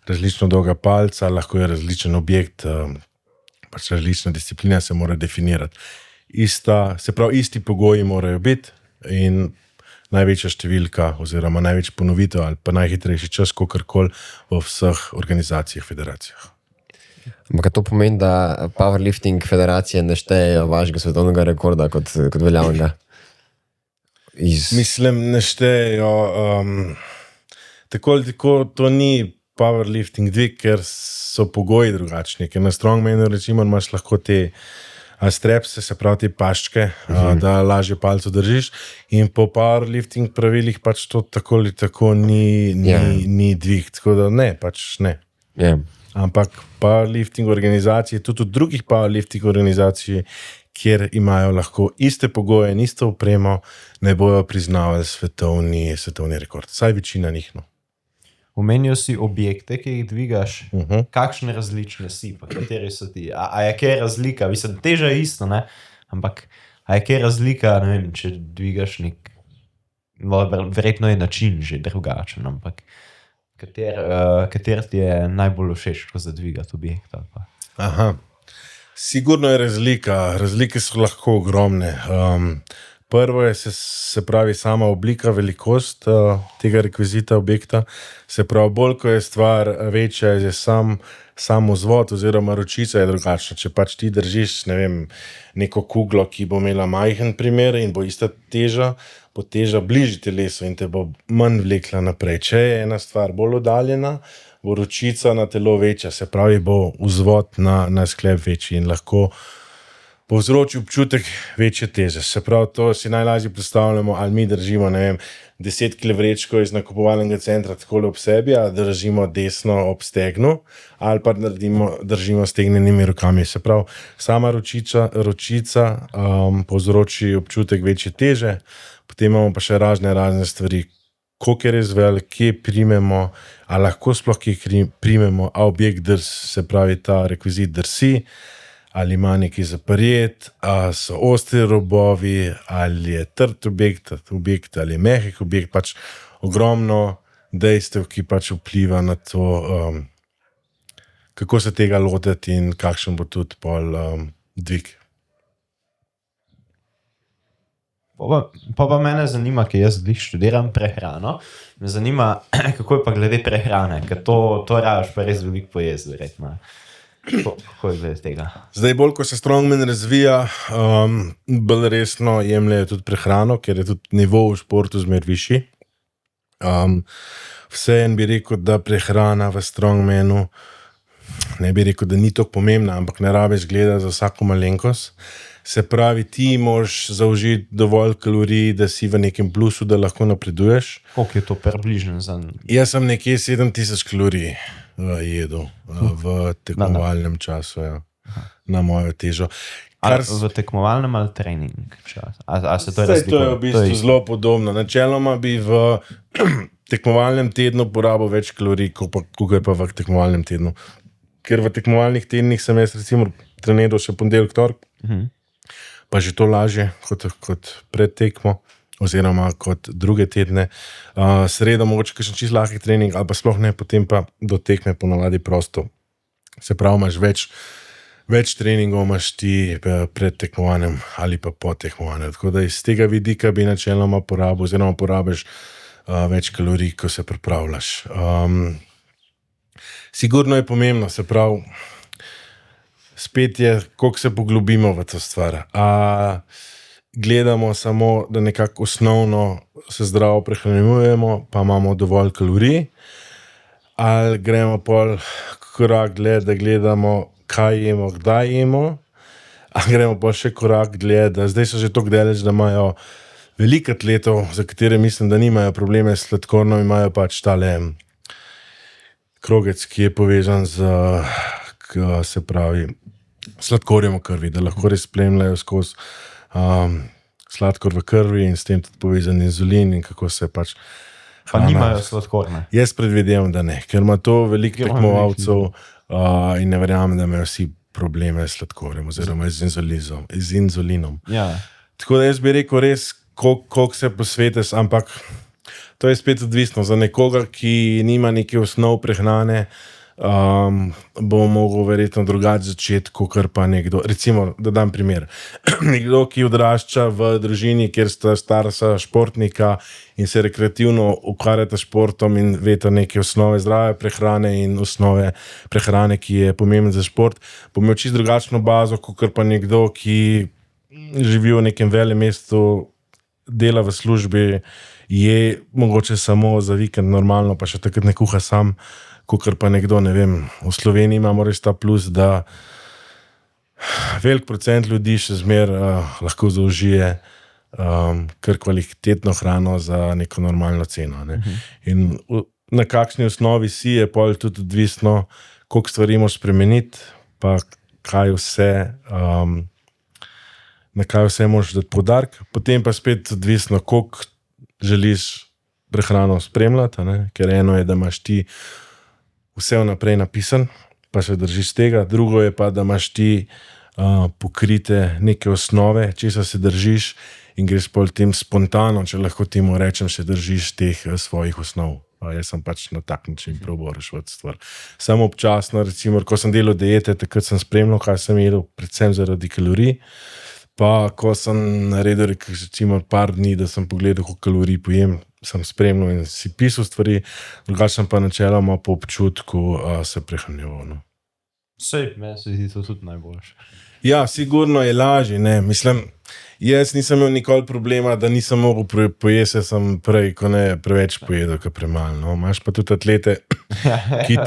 S1: različno dolga palca, lahko je različen objekt, pač različna disciplina se mora definirati. Se pravi, isti pogoji morajo biti in največja številka oziroma največ ponovitev ali pa najhitrejši čas, kakorkoli v vseh organizacijah, federacijah.
S2: Ampak to pomeni, da powerlifting federacije ne štejejo vašega svetovnega rekorda kot veljavnega?
S1: Mislim, ne štejejo. Tako ali tako to ni powerlifting dvig, ker so pogoji drugačni. Ker na strongmanu recimo imaš lahko te strepse, se pravi te paščke, da lažje palco držiš, in po powerlifting pravilih pač to tako ali tako ni dvig, tako da ne, pač ne. Ampak powerlifting organizacije, tudi od drugih powerlifting organizacij, kjer imajo lahko iste pogoje in isto opremo, ne bojo priznavali svetovni rekord. Saj večina njih, no.
S3: Omenijo si objekte, ki jih dvigaš, kakšne različne si, pa kateri so ti. A je kaj razlika? Mislim, teža je isto, ne? Ampak a je kaj razlika, ne vem, če dvigaš verjetno je način že drugačen, ampak kater ti je najbolj všeč, ko za dvigati objekta?
S1: Aha, sigurno je razlika. Razlike so lahko ogromne. Prvo je se pravi sama oblika, velikost tega rekvizita objekta. Se pravi, bolj ko je stvar večja, je sam vzvod oziroma ročica je drugačna. Če pač ti držiš, ne vem, neko kuglo, ki bo imela majhen primer in bo ista teža, bo teža bližje telesu in te bo manj vlekla naprej. Če je ena stvar bolj oddaljena, bo ročica na telo večja, se pravi, bo vzvod na sklep večji in lahko povzroči občutek večje teže. Se pravi, to si najlažje predstavljamo, ali mi držimo, ne vem, 10 kg vrečko iz nakupovalnega centra takole ob sebi, ali držimo desno ob stegnu, ali pa držimo stegnenimi rokami. Se pravi, sama ročica povzroči občutek večje teže, potem imamo pa še razne stvari, koliko je res velik, kje primemo, ali lahko sploh kje primemo, a objekt se pravi, ta rekvizit drsi, ali ima neki zaprijet, ali so ostri robovi, ali je trd objekt, ali je mehek objekt, pač ogromno dejstev, ki pač vpliva na to, kako se tega lotiti in kakšen bo tudi pol dvig.
S3: Pa mene zanima, ker jaz glih študiram prehrano, me zanima, kako je pa glede prehrane, ker to rabiš pa res veliko pojesti, verjetno. Kako je glede tega?
S1: Zdaj, bolj ko se strongman razvija, bolj resno jemljajo tudi prehrano, ker je tudi nivo v športu zmer višji. Vseeno bi rekel, da prehrana v strongmanu, ne bi rekel, da ni tako pomembna, ampak ne rabiš gledati za vsako malenkost. Se pravi, ti moraš zaužiti dovolj kalorij, da si v nekem plusu, da lahko napreduješ.
S3: Koliko je to približno za...
S1: Jaz sem nekje 7000 kalorij jedel v tekmovalnem času, ja, na mojo težo.
S3: V tekmovalnem ali trening času? A se to razlikuje?
S1: To je v bistvu zelo podobno. Načeloma bi v tekmovalnem tednu porabil več kalorij, kot je pa v tekmovalnem tednu. Ker v tekmovalnih tednih sem jaz recimo treniral še ponedeljek, torek, pa že to lažje kot pred tekmo, oziroma kot druge tedne. Sredo mogoče kakšen čisto lahek trening, ali pa sploh ne, potem pa do tekme ponavadi prosto. Se pravi, imaš več treningov imaš ti pred tekmovanjem ali pa po tekmovanju. Tako da iz tega vidika bi načeloma porabil, oziroma porabiš več kalorij, ko se pripravljaš. Sigurno je pomembno, se pravi, spet je, koliko se poglobimo v to stvar. Gledamo samo, da nekako osnovno se zdravo prehranjujemo, pa imamo dovolj kalorij, ali gremo pol korak dlje, da gledamo, kaj jemo, kdaj jemo, ali gremo pa še korak dlje, da zdaj so že toliko daleč, da imajo veliko atletov, za katere mislim, da nimajo probleme s sladkornom, imajo pač tale krogec, ki je povezan z, se pravi, sladkorjem v krvi, da lahko res spremljajo skozi sladkor v krvi in s tem tudi povezan inzulin in kako se pač
S3: Pa nimajo sladkorne.
S1: Jaz predvidevam, da ne, ker ima to veliko tekmovalcev in ne verjamem, da imajo vsi probleme s sladkorjem oziroma z inzulinom.
S3: Ja.
S1: Tako da jaz bi rekel res, koliko se posvetiš, ampak to je spet odvisno. Za nekoga, ki nima neke osnov prehrane, bo mogel verjetno drugače začeti, kot pa nekdo. Recimo, da dam primer. Nekdo, ki odrašča v družini, kjer sta starša športnika in se rekreativno ukvarjata s športom in veta neke osnove zdrave prehrane in osnove prehrane, ki je pomemben za šport, bo imel čisto drugačno bazo, kot pa nekdo, ki živi v nekem velikem mestu, dela v službi, je mogoče samo za vikend normalno, pa še takrat ne kuha sam, kot pa nekdo, ne vem, v Sloveniji imamo res ta plus, da velik procent ljudi še zmer lahko zaužije kar kvalitetno hrano za neko normalno ceno. Ne? In na kakšni osnovi si je pol tudi odvisno, koliko stvari moraš spremeniti, pa kaj vse, na kaj vse moraš dati poudarek. Potem pa spet odvisno, koliko želiš prehrano spremljati, ne? Ker eno je, da imaš ti vse vnaprej napisan, pa se držiš tega. Drugo je pa, da imaš ti pokrite neke osnove, česa se držiš in greš pol tem spontano, če lahko temu rečem, se držiš teh svojih osnov. Jaz sem pač na tak način probal rešiti stvar. Samo občasno, recimo, ko sem delal diete, takrat sem spremljal, kaj sem jedel, predvsem zaradi kalorij. Pa ko sem naredil, recimo, par dni, da sem pogledal, koliko kalorij pojem, sem spremljal in si pisal stvari, drugače pa načeloma po občutku se prehranjeval. No.
S3: Sej, meni se zdi to tudi najboljše.
S1: Ja, sigurno je lažje, ne. Mislim, jaz nisem imel nikoli problema, da nisem mogel pojesti, sem prej, ko ne preveč pojedel, kot premalo. No. Imaš pa tudi atlete, ki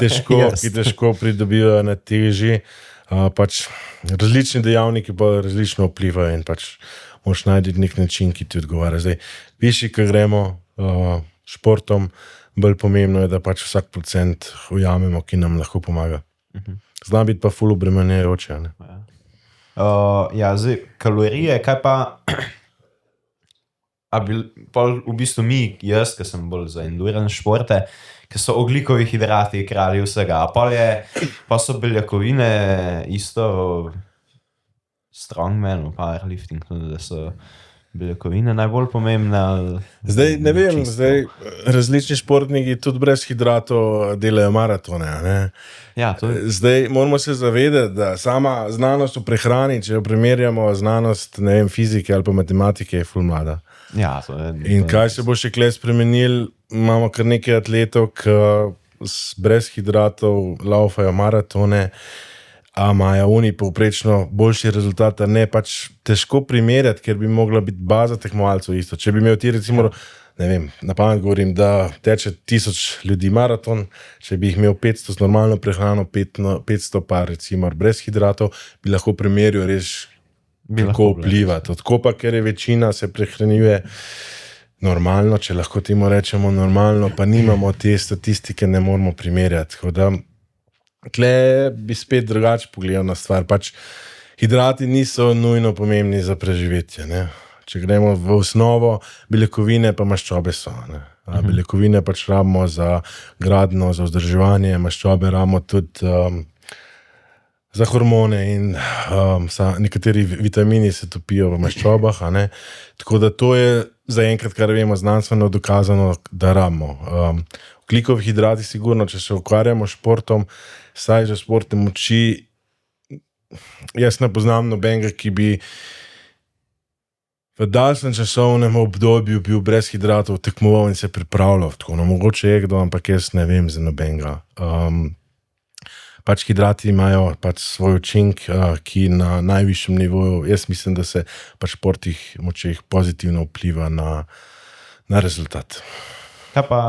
S1: težko pridobivajo na teži. Pač različni dejavniki pa različno vplivajo in pač moraš najti nek način, ki ti odgovarja. Zdaj, višji, ko gremo športom, bolj pomembno je, da pač vsak procent ujamemo, ki nam lahko pomaga. Zna biti pa ful obremenjujoče.
S3: Ja, zdaj, kalorije, kaj pa v bistvu jaz, ki sem bolj za endurance športe, ki so ogljikovi hidrati, kralji vsega. Pa so beljakovine isto v strongmanu, powerlifting, da so beljakovine najbolj pomembne?
S1: Zdaj, ne vem, različni športniki tudi brez hidratov delajo maratone. Ne?
S3: Ja, to je.
S1: Zdaj moramo se zavedati, da sama znanost v prehrani, če jo primerjamo znanost, ne vem, fizike ali pa matematike, je ful mlada.
S3: Ja, to je.
S1: In kaj se bo še kle spremenil, imamo kar nekaj atletov, ki brez hidratov laufajo maratone, a imajo oni povprečno boljši rezultat, ne pač težko primerjati, ker bi mogla biti baza tekmovalcev isto. Če bi imel ti recimo, ne vem, na pamet govorim, da teče 1000 ljudi maraton, če bi jih imel 500 z normalno prehrano, 500 pa recimo brez hidratov, bi lahko primerjal res kako vplivati. Tako pa, ker je večina se prehranjuje normalno, če lahko temu rečemo normalno, pa nimamo te statistike, ne moramo primerjati. Tako da tle bi spet drugače pogledal na stvar. Pač hidrati niso nujno pomembni za preživetje. Ne? Če gremo v osnovo, beljakovine pa maščobe so. Ne? Beljakovine pač rabimo za gradno, za vzdrževanje, maščobe rabimo tudi za hormone in nekateri vitamini se topijo v maščobah. Tako da to je zaenkrat, kar vemo, znanstveno dokazano, da rabimo. Oglikovi hidrati, sigurno, če se ukvarjamo s športom, saj za športne moči, jaz ne poznam nobenega, ki bi v daljšem časovnem obdobju bil brez hidratov tekmoval in se pripravljal. Tako, no, mogoče je kdo, ampak jaz ne vem za nobenega. Pač hidrati imajo pač svoj učink, ki na najvišjem nivoju, jaz mislim, da se pač športih močeh pozitivno vpliva na rezultat.
S3: Kaj pa?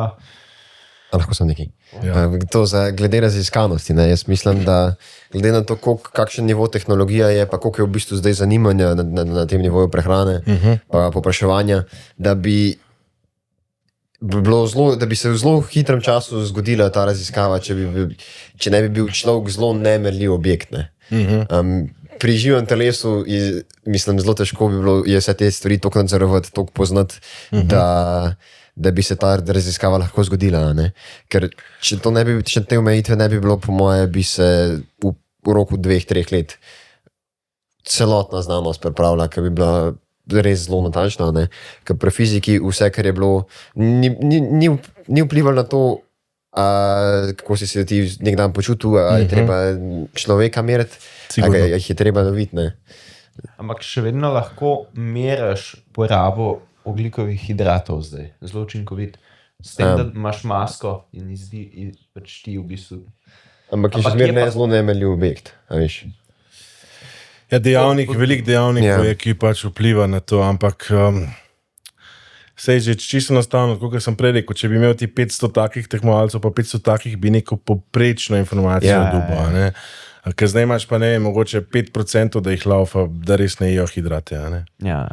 S2: Lahko sem nekaj. Ja. To glede raziskanosti. Ne? Jaz mislim, da glede na to, kakšen nivo tehnologija je, pa koliko je v bistvu zdaj zanimanja na tem nivoju prehrane, pa popraševanja, da bi se v zelo hitrem času zgodila ta raziskava, če ne bi bil človek zelo nemerljiv objekt. Ne? Pri živem telesu mislim, zelo težko bi bilo vse te stvari toliko nadzorovati, toliko poznati, da bi se ta raziskava lahko zgodila. Ne? Ker če te omejitve ne bi bilo, po moje, bi se v roku 2-3 let celotna znanost pripravila, ker bi bila res zelo natančna. Ne? Ker pri fiziki vse, kar je bilo, ni vplivalo na to, kako si se ti nek dan počutil, ali je treba človeka meriti, ali jih je treba loviti. Ne?
S3: Ampak še vedno lahko meriš porabo ogljikovih hidratov zdaj, zelo učinkovit. S tem, da imaš masko in pač ti v bistvu.
S2: Ampak je še zmeraj zelo nemerljiv objekt, a veš.
S1: Ja, velik dejavnikov je, ki pač vpliva na to, ampak sej že čisto enostavno, kot sem prej rekel, če bi imel ti 500 takih tekmovalcev, pa 500 takih bi neko poprečno informacijo dobil, ne. Ker zdaj imaš pa ne, mogoče 5%, da jih laufa, da res ne jejo hidrate, ne.
S3: Ja.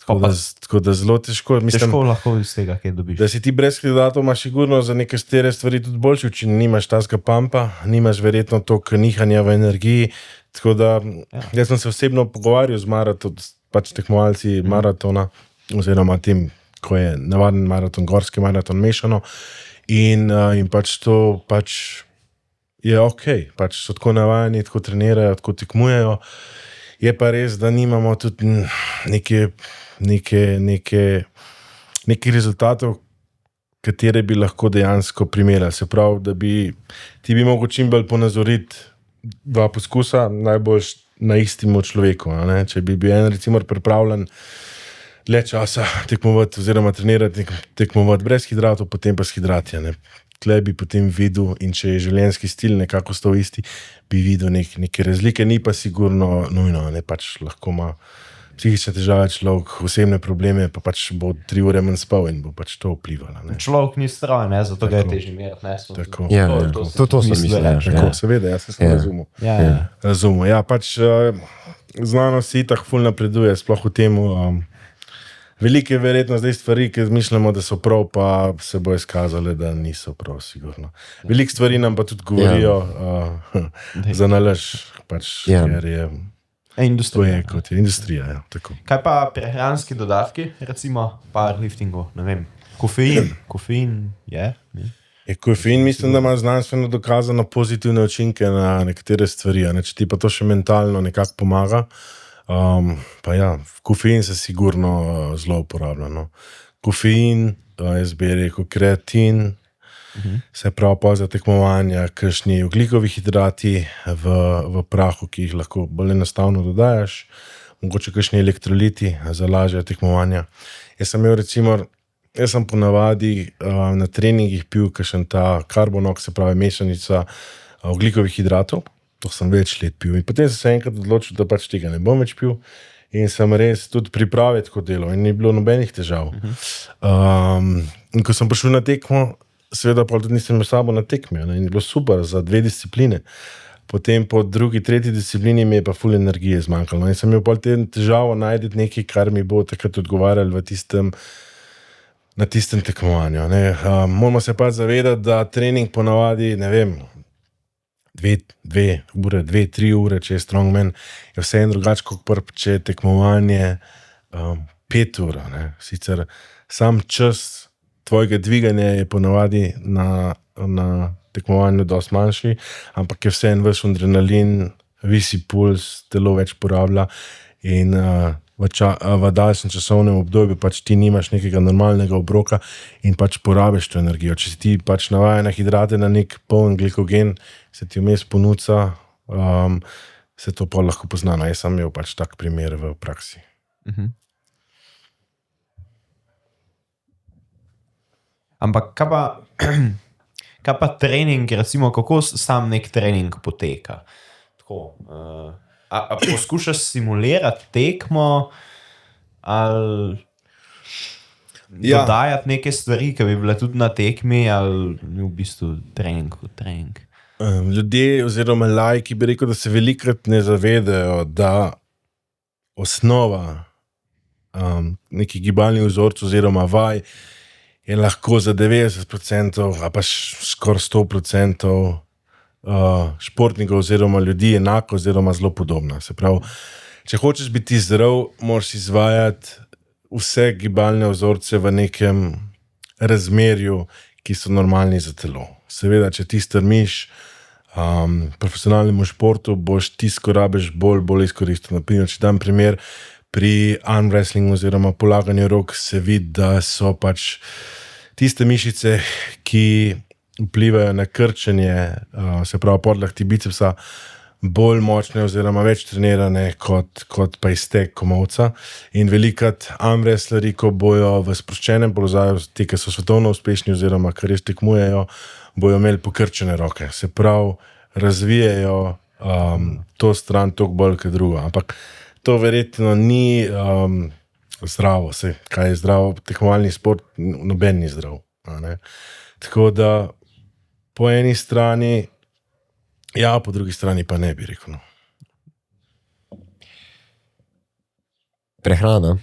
S1: Tako da zelo težko. Mislim,
S3: težko lahko iz tega, kaj dobiš.
S1: Da si ti brez hidratov imaš sigurno za neke stere stvari tudi boljši učin. Nimaš taskega pampa, nimaš verjetno toliko nihanja v energiji. Tako da jaz sem se osebno pogovarjal z pač tekmovalci maratona, oziroma tem, ko je navaden maraton, gorski maraton mešano. In pač to pač je ok. Pač so tako navajeni, tako trenirajo, tako tekmujejo. Je pa res, da nimamo tudi nekih rezultatov, katere bi lahko dejansko primerjali. Se pravi, da ti bi mogel čim bolj ponazoriti 2 poskusa, najbolj na istemu človeku. Ne? Če bi bil en recimo pripravljen dlje časa tekmovati oziroma trenirati, tekmovati brez hidratov, potem pa s hidrati. Tle bi potem videl, in če je življenjski stil nekako stal isti, bi videl neke razlike, ni pa sigurno nujno, ne, pač lahko ima psihične težave človek, osebne probleme, pa pač bo 3 ure manj spal in bo pač to vplivalo. Ne.
S3: Človek ni stroj, ne, zato ga je težje meriti, ne.
S1: Tako.
S2: Ja, to sem mislil.
S1: Tako, seveda, jaz sem razumel. Razumel, ja, pač znanost si tako ful napreduje, sploh v temu. Veliko je verjetno zdaj stvari, ki mislimo, da so prav, pa se bo izkazali, da niso prav, sigurno. Veliko stvari nam pa tudi govorijo za nalaž, pač, ker je
S3: industrija.
S1: Kot je industrija, ja, tako.
S3: Kaj pa prehranski dodatki, recimo powerliftingu, ne vem, kofein je?
S1: Kofein mislim, da ima znanstveno dokazano pozitivne učinke na nekatere stvari, ne? Če ti pa to še mentalno nekako pomaga, Pa ja, kofein se sigurno zelo uporablja. No. Kofein, jaz bi rekel kreatin, se pravi pa za tekmovanja, kakšni ogljikovi hidrati v prahu, ki jih lahko bolj enostavno dodajaš, mogoče kakšni elektroliti za lažje tekmovanja. Jaz sem ponavadi na treningih pil kakšen ta karbonok, se pravi mešanica ogljikovih hidratov, to sem več let pil in potem sem se enkrat odločil, da pač tega ne bom več pil in sem res tudi priprave tako delal in ni bilo nobenih težav. In ko sem prišel na tekmo, seveda pa tudi nisem imel sabo na tekmi, ne, in je bilo super za 2 discipline. Potem po drugi, tretji disciplini mi je pa ful energije zmanjkalo. In sem imel pol težavo najti nekaj, kar mi bo takrat odgovarjalo na tistem tekmovanju. Moramo se pa zavedati, da trening ponavadi, ne vem, 2-3 ure, če je strongman, je vse en drugače, kot če je tekmovanje 5 ur. Ne. Sicer sam čas tvojega dviganja je ponavadi na tekmovanju dosti manjši, ampak je vse en vaš adrenalin, visi puls, telo več porablja in v daljšem časovnem obdobju pač ti nimaš nekega normalnega obroka in pač porabiš to energijo. Če si ti pač navajen na hidrate, na nek poln glikogen, se ti vmes ponuca, se to pa lahko pozna. Jaz sem imel pač tak primer v praksi.
S3: Ampak kaj pa trening, recimo, kako sam nek trening poteka? Tako, a poskušaš simulirati tekmo ali dodajati neke stvari, ki bi bile tudi na tekmi, ali v bistvu trening kot trening?
S1: Ljudje oziroma laiki bi rekel, da se velikrat ne zavedajo, da osnova neki gibalni vzorc oziroma vaj je lahko za 90% ali pa skoraj 100% športnikov oziroma ljudi enako oziroma zelo podobna. Se pravi, če hočeš biti zdrav, moraš izvajati vse gibalne vzorce v nekem razmerju, ki so normalni za telo. Seveda, če ti strmiš profesionalnemu športu, boš tisto, ko rabiš, bolj izkoristil. Naprimer, če dam primer, pri arm wrestlingu oziroma polaganju rok se vidi, da so pač tiste mišice, ki vplivajo na krčenje, se pravi podlahti bicepsa, bolj močne oziroma več trenirane kot pa iztek komolca. In velikrat arm wrestlerji, ko bojo v sproščenem položaju, ti, ki so svetovno uspešni oziroma kar res tekmujejo, bojo imeli pokrčene roke. Se pravi, razvijajo to stran toliko bolj kot drugo. Ampak to verjetno ni zdravo. Kaj je zdravo? Tekmovalni šport, noben ni zdrav. Tako da po eni strani ja, po drugi strani pa ne bi rekel.
S2: Prehrana.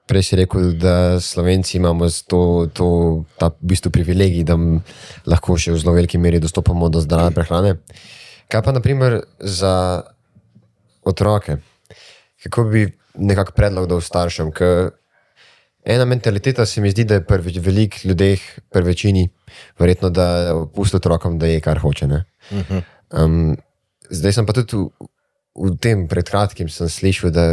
S2: Prej si rekel, da Slovenci imamo ta v bistvu privilegij, da lahko še v zelo veliki meri dostopamo do zdrave prehrane. Kaj pa naprimer za otroke? Kako bi nekako predlog dal staršem? Ker ena mentaliteta se mi zdi, da je pri velikih ljudeh, pri večini, verjetno, da pusti otrokom, da je kar hoče. Ne? Zdaj sem pa tudi v tem pred kratkim sem slišal, da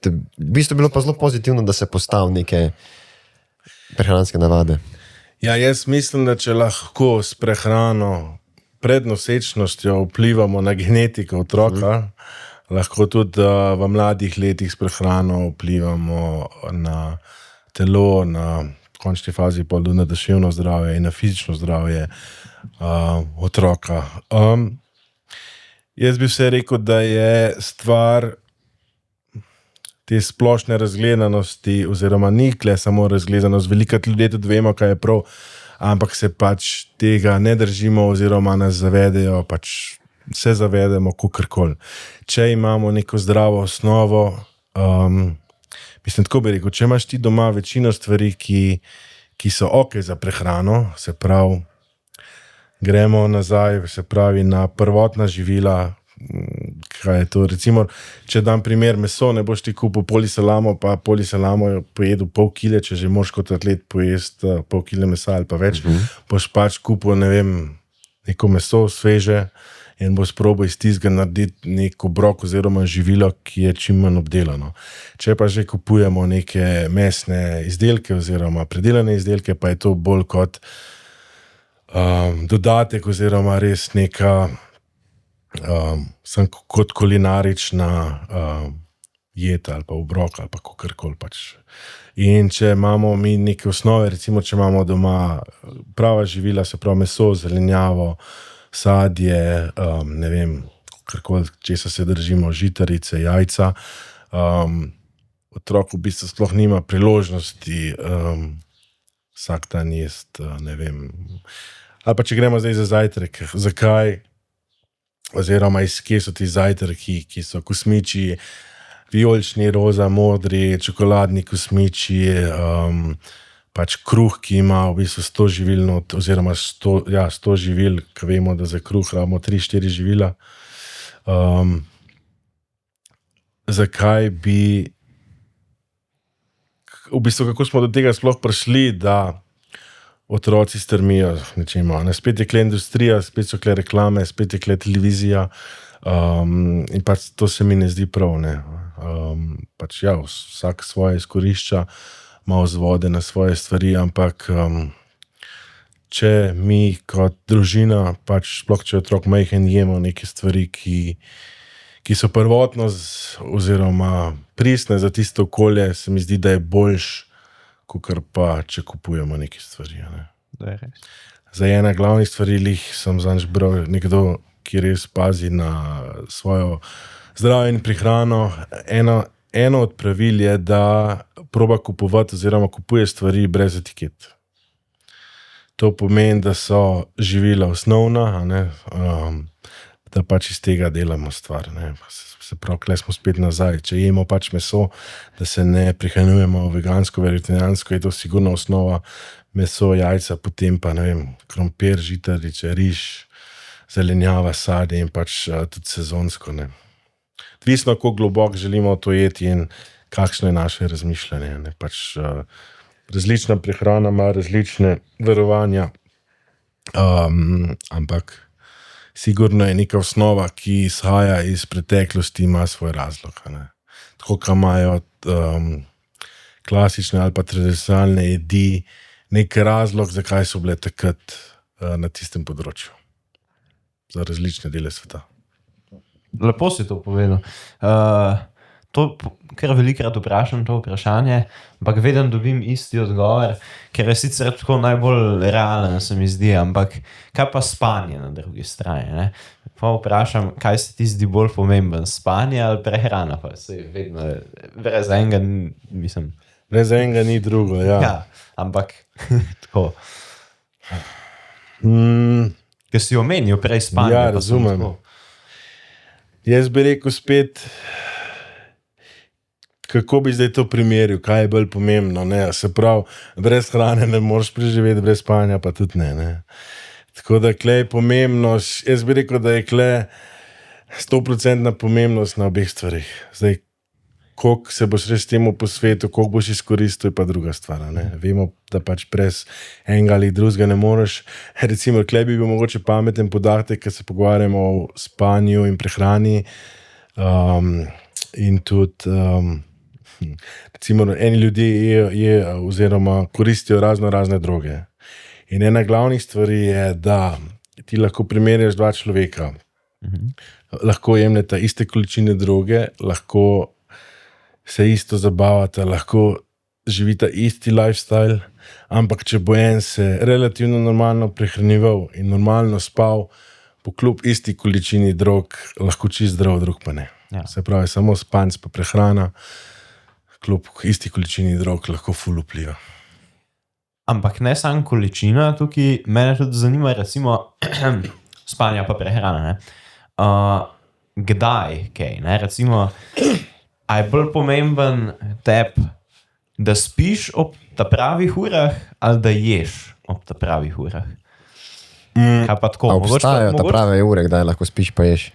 S2: v bistvu bilo pa zelo pozitivno, da se postavi neke prehranske navade.
S1: Ja, jaz mislim, da če lahko s prehrano pred nosečnostjo vplivamo na genetiko otroka, lahko tudi v mladih letih s prehrano vplivamo na telo, na končni fazi pa na duševno zdravje in na fizično zdravje otroka. Jaz bi vse rekel, da je stvar te splošne razgledanosti, oziroma ni kle samo razgledanost, velikrat ljudje tudi vemo, kaj je prav, ampak se pač tega ne držimo oziroma nas zavedajo, pač se zavedamo kakorkoli. Če imamo neko zdravo osnovo, mislim, tako bi rekel, če imaš ti doma večino stvari, ki so ok za prehrano, se pravi, gremo nazaj, se pravi, na prvotna živila, kaj je to, recimo, če dam primer meso, ne boš ti kupil polisalamo, pa polisalamo je pojedel pol kile, če že moraš kot atlet pojesti pol kile mesa ali pa več, boš pač kupil, ne vem, neko meso sveže in bo sprobal iz tistega narediti nek obrok oziroma živilo, ki je čim manj obdelano. Če pa že kupujemo neke mesne izdelke oziroma predelane izdelke, pa je to bolj kot dodatek oziroma res neka kot kulinarična jed ali pa obrok ali pa kakorkoli pač. In če imamo mi neke osnove, recimo, če imamo doma prava živila, se pravi meso, zelenjavo, sadje, ne vem, karkoli, česa se držimo, žitarice, jajca, otrok v bistvu sploh nima priložnosti vsak dan jesti, ne vem. Ali pa če gremo zdaj za zajtrk, zakaj, oziroma kje so ti zajtrki, ki so kosmiči, vijolični, roza, modri, čokoladni kosmiči, pač kruh, ki ima v bistvu 100 živil, oziroma 100 živil, ki vemo, da za kruh rabimo 3-4 živila. Zakaj bi, v bistvu, kako smo do tega sploh prišli, da otroci strmijo nečemu. Spet je kle industrija, spet so kle reklame, spet je kle televizija, in pač to se mi ne zdi prav, ne. Pač ja, vsak svoje izkorišča, malo vzvode na svoje stvari, ampak če mi kot družina, pač sploh če otrok majhen, jemo neke stvari, ki so prvotno oziroma pristne za tisto okolje, se mi zdi, da je boljš, kakor pa, če kupujemo neke stvari. Ne.
S3: To je res.
S1: Za ena glavnih stvari sem zadnjič bral nekdo, ki res pazi na svojo zdravje in prihrano. Eno od pravil je, da proba kupovati oziroma kupuje stvari brez etiket. To pomeni, da so živila osnovna, ne, da pač iz tega delamo stvar. Ne. Se pravi, kle smo spet nazaj. Če jemo pač meso, da se ne prehranjujemo vegansko, vegetarijansko, je to sigurno osnova meso, jajca, potem pa, ne vem, krompir, žitarice, riž, zelenjava, sadje in pač tudi sezonsko, ne. Odvisno, kako globoko želimo to jeti in kakšno je naše razmišljanje, ne. Pač različna prehrana ima različne verovanja, ampak sigurno je neka osnova, ki izhaja iz preteklosti, ima svoj razlog, ne. Tako, kot imajo klasične ali pa tradicionalne jedi nek razlog, zakaj so bile takrat na tistem področju. Za različne dele sveta.
S3: Lepo si to povedal. To kar velikrat vprašam to vprašanje, ampak vedno dobim isti odgovor, ker je sicer tako najbolj realen, se mi zdi, ampak kaj pa spanje na drugi strani, ne? Pa vprašam, kaj se ti zdi bolj pomemben, spanje ali prehrana, pa se vedno, brez enega, mislim.
S1: Brez enega ni drugo, ja.
S3: Ja, ampak tako. Ker si omenil prej spanje.
S1: Ja, razumem. Jaz bi rekel spet, kako bi zdaj to primerjal, kaj je bolj pomembno, ne, se pravi, brez hrane ne moreš preživeti, brez spanja pa tudi ne. Tako da kle je pomembnost, jaz bi rekel, da je kle 100% pomembnost na obeh stvarih. Zdaj, koliko se boš res temu posvetil, koliko boš izkoristil, je pa druga stvar, ne. Vemo, da pač brez enega ali drugega ne moreš. Recimo, kle bi bil mogoče pameten podatek, ker se pogovarjamo o spanju in prehrani, in tudi recimo eni ljudje oziroma koristijo razne droge. In ena glavnih stvari je, da ti lahko primerjaš dva človeka. Lahko jemljeta iste količine droge, lahko se isto zabavata, lahko živita isti lifestyle, ampak če bo en se relativno normalno prehranjeval in normalno spal, bo kljub isti količini drog lahko čist zdrav, drug pa ne.
S3: Ja.
S1: Se pravi, samo spanc pa prehrana, kljub isti količini drog lahko ful vpliva.
S3: Ampak ne samo količina, tukaj mene tudi zanima, recimo, spanja pa prehrana, ne. Kdaj, kaj, ne, recimo, a je bolj pomemben tebi, da spiš ob ta pravih urah ali da ješ ob ta pravih urah? Kaj pa tako?
S2: A obstajajo ta prave ure, kdaj lahko spiš pa ješ?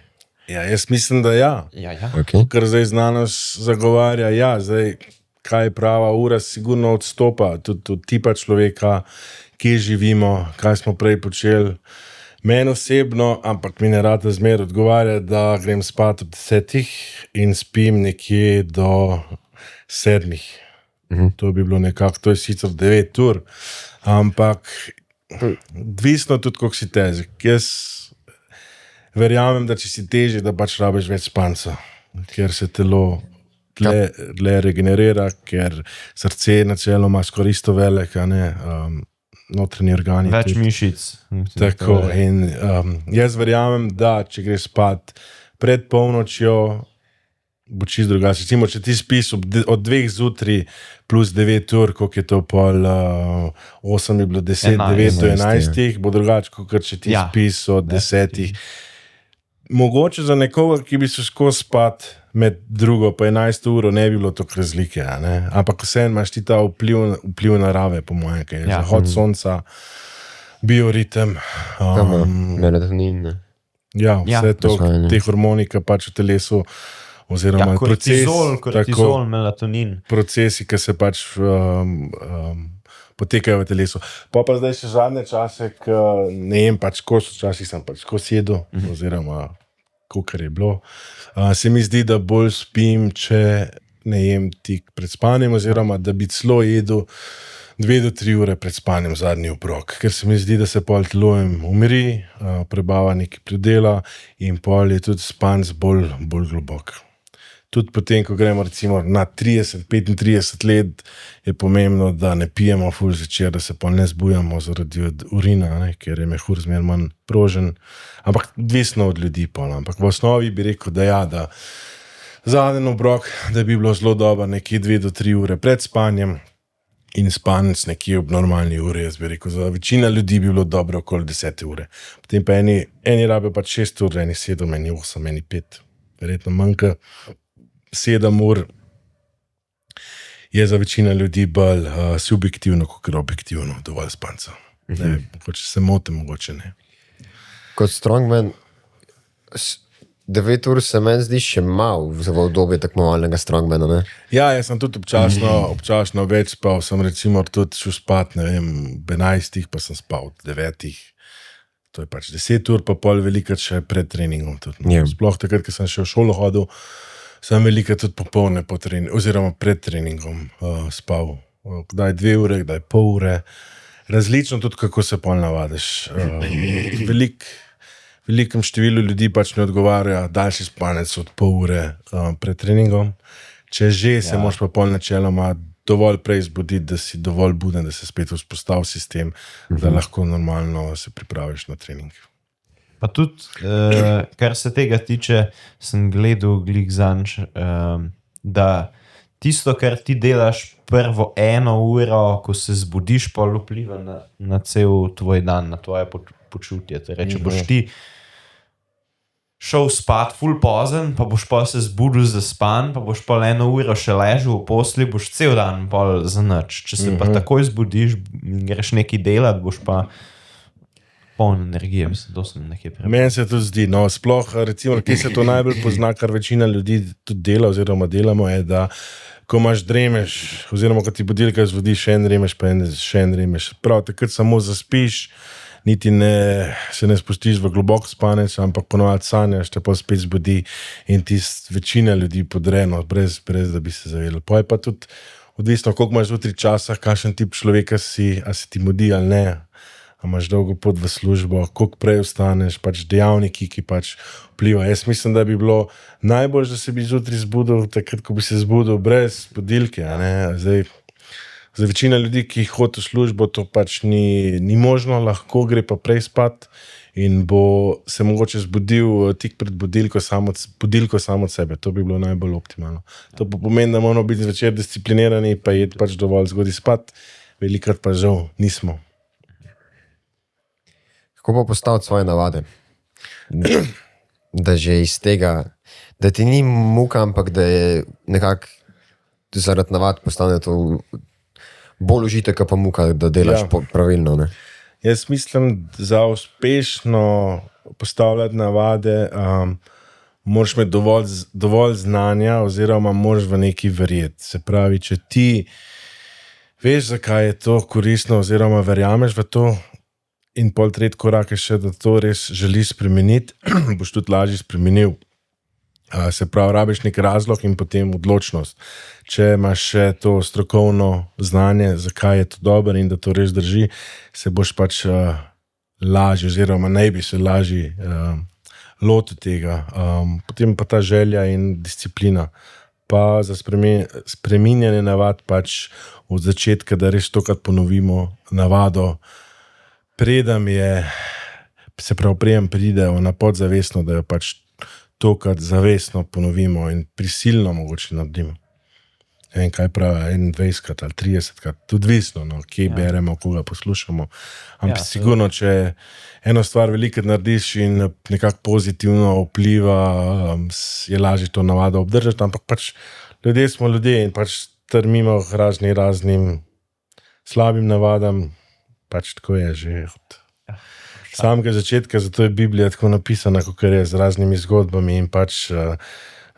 S1: Ja, jaz mislim, da ja.
S3: Ja.
S2: Okay.
S1: Ker zdaj znanost zagovarja, ja, zdaj, kaj je prava ura, sigurno odstopa, tudi od tipa človeka, kje živimo, kaj smo prej počeli. Meni osebno, ampak mi ne rada zmer odgovarja, da grem spat ob 10 in spim nekje do 7. To bi bilo nekako, to je sicer 9 ur, ampak odvisno tudi, koliko si težek. Jaz verjamem, da če si težji, da pač rabiš več spanca, ker se telo tle regenerira, ker srce načeloma skoraj isto velik, a ne, notranji organi.
S3: Več
S1: tudi.
S3: mišic.
S1: Tako, in jaz verjamem, da če greš spat pred polnočjo, bo čisto drugače. Recimo, če ti spiš od 2 zjutraj plus 9 ur, koliko je to pol, 8 je bilo 10, 9 do 11, bo drugače, kot če ti spiš od 10. Mogoče za nekoga, ki bi se skozi spat med 2 pa 11 uro, ne bi bilo toliko razlike, ne? Ampak vseeno imaš ti ta vpliv narave, po mojem, kaj je zahod sonca, bioritem.
S2: Melatonin, ne.
S1: Ja, vse to, te hormoni, ki pač v telesu, oziroma
S3: kortizol, melatonin.
S1: Procesi, ki se pač potekajo v telesu. Pa zdaj še zadnje čase, ne jem pač kost, včasih sem pač kost jedel, oziroma kakor je bilo. Se mi zdi, da bolj spim, če ne jem tik pred spanjem, oziroma da bi celo jedel 2 do 3 ure pred spanjem zadnji obrok, ker se mi zdi, da se pol telo umiri, prebava nekaj predela in pol je tudi spanc bolj globok. Tudi potem, ko gremo recimo na 30-35 let, je pomembno, da ne pijemo ful zvečer, da se pol ne zbujamo zaradi urina, ne, ker je mehur zmer manj prožen. Ampak odvisno od ljudi pol. Ampak v osnovi bi rekel, da ja, da zadnji obrok, da bi bilo zelo dobro nekje 2 do 3 ure pred spanjem in spanec nekje ob normalni uri, jaz bi rekel. Za večina ljudi bi bilo dobro okoli 10 ure. Potem pa eni rabijo pač 6 ur, eni 7, eni 8, eni 5. Verjetno manjka 7 ur je za večina ljudi bolj subjektivno, kot objektivno, dovolj spanca. Ne vem, mogoče se motim, mogoče ne.
S2: Kot strongman, 9 ur se meni zdi še malo v obdobju tekmovalnega strongmana, ne?
S1: Ja, jaz sem tudi občasno več spal, sem recimo tudi šel spat, ne vem, ob 11, pa sem spal od 9. To je pač 10 ur, pa pol velikrat še pred treningom tudi. No. Sploh takrat, ko sem še v šolo hodil, sem velikrat tudi popolne po treningu, oziroma pred treningom spal. Kdaj 2 ure, kdaj pol ure. Različno tudi, kako se pol navadiš. Velikem številu ljudi pač ne odgovarja daljši spanec od pol ure pred treningom. Če že, se moraš pa pol načeloma dovolj prej zbuditi, da si dovolj buden, da se spet vzpostavi sistem, da lahko normalno se pripraviš na trening.
S3: Pa tudi, kar se tega tiče, sem gledal glik zanč, da tisto, kar ti delaš prvo 1 uro, ko se zbudiš, pa vpliva na cel tvoj dan, na tvoje počutje. Torej, če boš ti šel spat ful pozen, pa boš pa se zbudil za span, pa boš pa 1 uro še ležal v posli, boš cel dan pol za nič. Če se pa takoj zbudiš in greš nekaj delati, boš pa poln energije, mislim, to sem nekaj prebral.
S1: Meni se to zdi, no, sploh, recimo, kje se to najbolj pozna, kar večina ljudi tudi dela, oziroma delamo, je, da ko imaš dremeš, oziroma ko ti budilka zvodi, še en dremeš, pa še en dremeš. Prav, takrat samo zaspiš, niti se ne spustiš v globok spanec, ampak ponovadi sanjaš, te pa spet zbudi in ti večina ljudi podreno, brez da bi se zavedali. Pa je pa tudi odvisno, koliko imaš zjutraj časa, kakšen tip človeka si, a se ti mudi ali ne, a imaš dolgo pot v službo, koliko prej vstaneš, pač dejavniki, ki pač vplivajo. Jaz mislim, da bi bilo najbolj, da se bi zjutraj zbudil, takrat, ko bi se zbudil brez budilke, a ne, zdaj, za večina ljudi, ki hodi v službo, to pač ni možno, lahko gre pa prej spat in bo se mogoče zbudil tik pred budilko samo od sebe. To bi bilo najbolj optimalno. To pa pomeni, da moramo biti zvečer disciplinirani, pa je pač dovolj zgodaj spat, velikrat pa žal nismo.
S2: Kako pa postaviti svoje navade? Da že iz tega, da ti ni muka, ampak da je nekako zaradi navad postane to bolj užitek, pa muka, da delaš pravilno, ne?
S1: Jaz mislim, za uspešno postavljati navade, moraš imeti dovolj znanja, oziroma moraš v nekaj verjeti. Se pravi, če ti veš, zakaj je to koristno, oziroma verjameš v to, In pol tretji korak je še, da to res želiš spremeniti, boš tudi lažje spremenil. Se pravi, rabiš nek razlog in potem odločnost. Če imaš še to strokovno znanje, zakaj je to dobro in da to res drži, se boš pač lažje, oziroma naj bi se lažje lotil tega. Potem pa ta želja in disciplina. Pa za spreminjanje navad pač od začetka, da res tokrat ponovimo navado, predem pridejo na podzavestno, da jo pač tokrat zavestno ponovimo in prisilno mogoče naredimo. Ne vem, kaj pravi, 21 ali 30krat, tudi odvisno, no, kje beremo, koga poslušamo. Ampak sigurno, če eno stvar veliko narediš in nekako pozitivno vpliva, je lažje to navado obdržati, ampak pač ljudje smo ljudje in pač strmimo raznim slabim navadam, pač tako je že od samega začetka, zato je Biblija tako napisana, kakor je, z raznimi zgodbami in pač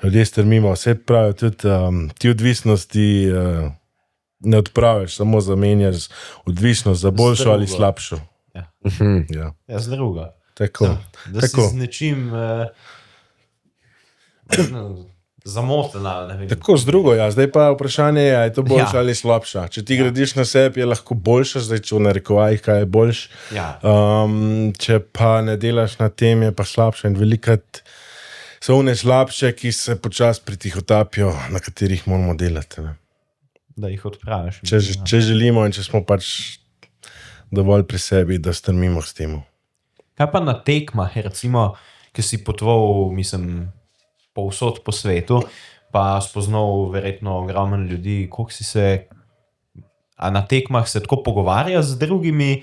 S1: ljudje strmimo. Vse pravijo, tudi ti odvisnosti ne odpraviš, samo zamenjaš odvisnost za boljšo ali slabšo.
S3: Ja, z drugo.
S1: Tako.
S3: Da si z nečim zamotena.
S1: Tako z drugo, ja. Zdaj pa vprašanje je, je to boljša ali slabša. Če ti gradiš na sebi, je lahko boljša, zdaj če v narekovajih, kaj je boljš. Če pa ne delaš na tem, je pa slabša in velikrat so one slabše, ki se počasi pritihotapijo, na katerih moramo delati. Ne.
S3: Da jih odpraviš.
S1: Če želimo in če smo pač dovolj pri sebi, da strmimo s temu.
S3: Kaj pa na tekmah, recimo, ki si potoval, mislim, povsod po svetu, pa spoznal verjetno ogromno ljudi, koliko si se, a na tekmah se tako pogovarja z drugimi,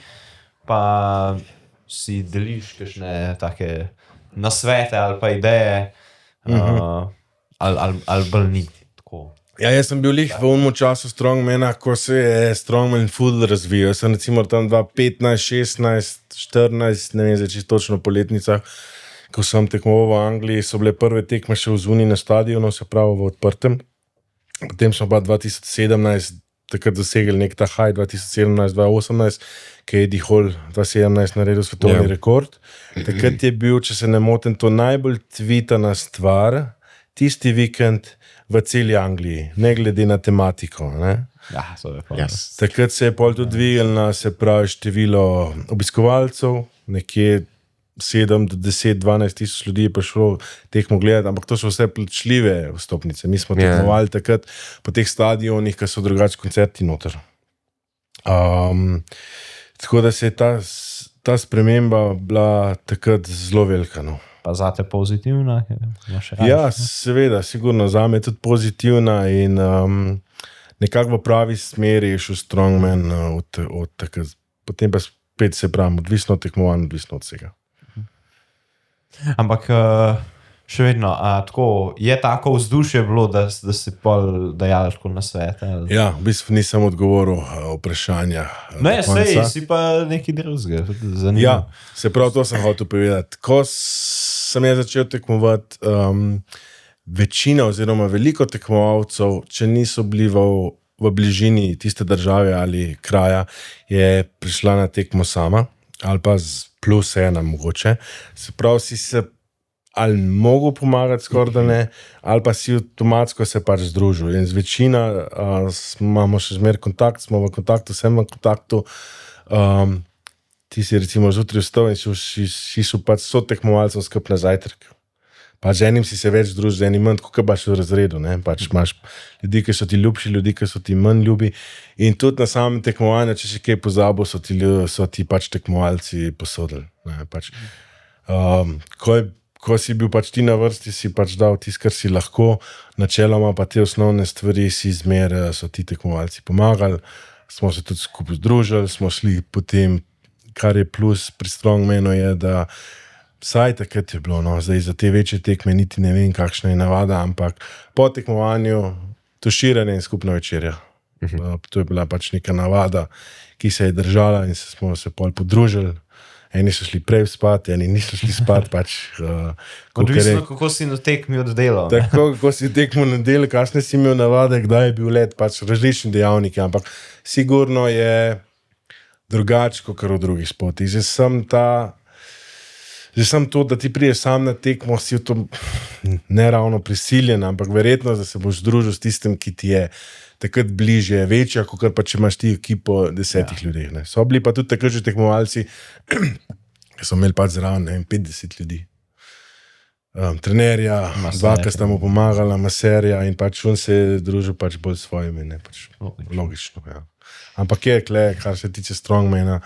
S3: pa si deliš kakšne take nasvete ali pa ideje, ali bolj ni tako.
S1: Ja, jaz sem bil v onem času strongmana, ko se je strongman ful razvijal. Sem recimo tam 2015, 16, 14, ne vem, zdaj čisto točno po letnicah, ko sem tekmoval v Angliji, so bile prve tekme še v zunaj na stadionu, se pravi v odprtem. Potem smo pa 2017 takrat dosegli nek ta high, 2017-2018, ki je Eddie Hall 2017 naredil svetovni rekord. Takrat je bil, če se ne motim, to najbolj tvitana stvar tisti vikend v celi Angliji, ne glede na tematiko. Ne?
S3: Ja, so je pa.
S1: Takrat se je pol tudi dvignilo, se pravi, število obiskovalcev, nekje 7 do 10, 12 tisoč ljudi je prišlo tekmo gledati, ampak to so vse plačljive vstopnice. Mi smo tekmovali takrat po teh stadionih, ki so drugače koncerti noter. Tako da se je ta sprememba bila takrat zelo velika. No.
S3: Pa zate pozitivna?
S1: Ja, seveda, sigurno zame je tudi pozitivna in nekako v pravi smeri je šel strongman od takrat. Potem pa spet se pravim, odvisno od tekmovanja, odvisno od vsega.
S3: Ampak še vedno, tako, je tako vzdušje bilo, da si pol dajal tako na svet? Ali?
S1: Ja, v bistvu nisem odgovoril vprašanja.
S3: Ne, sej, si pa nekaj drugega.
S1: Ja, se prav to sem hotel povedati. Ko sem jaz začel tekmovati, večina oziroma veliko tekmovalcev, če niso bili v bližini tiste države ali kraja, je prišla na tekmo sama ali pa plus ena mogoče. Se pravi, si se ali mogel pomagati skoraj da ne, ali pa si avtomatsko se pač združil. In z večina imamo še zmer kontakt, smo v kontaktu, sem v kontaktu. Ti si recimo zjutraj vstal in si so pač so tekmovalcem skup na zajtrk. Pač enim si se več združil, enim manj, tako baš v razredu. Ne? Pač imaš ljudi, ki so ti ljubši, ljudi, ki so ti manj ljubi. In tudi na samem tekmovanju, če si kaj pozabil, so ti pač tekmovalci posodili. Ne? Pač, ko si bil pač ti na vrsti, si pač dal tisto, kar si lahko, načeloma pa te osnovne stvari si zmer, so ti tekmovalci pomagali, smo se tudi skupaj združili, smo šli potem, kar je plus pri strongmanu je, da vsaj takrat je bilo, no, zdaj za te večje tekme niti ne vem, kakšna je navada, ampak po tekmovanju tuširanje in skupna večerja. To je bila pač neka navada, ki se je držala in smo se pol podružili. Eni so šli prej spat, eni niso šli spat. Pač,
S3: odvisno, kako si na tekmi oddelal.
S1: Tako, kako si tekmo nadelal, kakšne si imel navade, kdaj je bil let, pač različni dejavniki, ampak sigurno je drugače kot v drugih športih. Že sem to, da ti priješ sam na tekmo, si v to ne ravno prisiljen, ampak verjetno, da se boš združil s tistim, ki ti je takrat bližje, večja, kot pa če imaš ti ekipo 10 ljudeh. Ne. So bili pa tudi takrat že tekmovalci, ki so imeli pač zraven 50 ljudi. Trenerja, dva, ki sta mu pomagala, maserja in pač on se je družil pač bolj s svojimi, ne, pač logično. Ja. Ampak je, kar se tiče strongmana,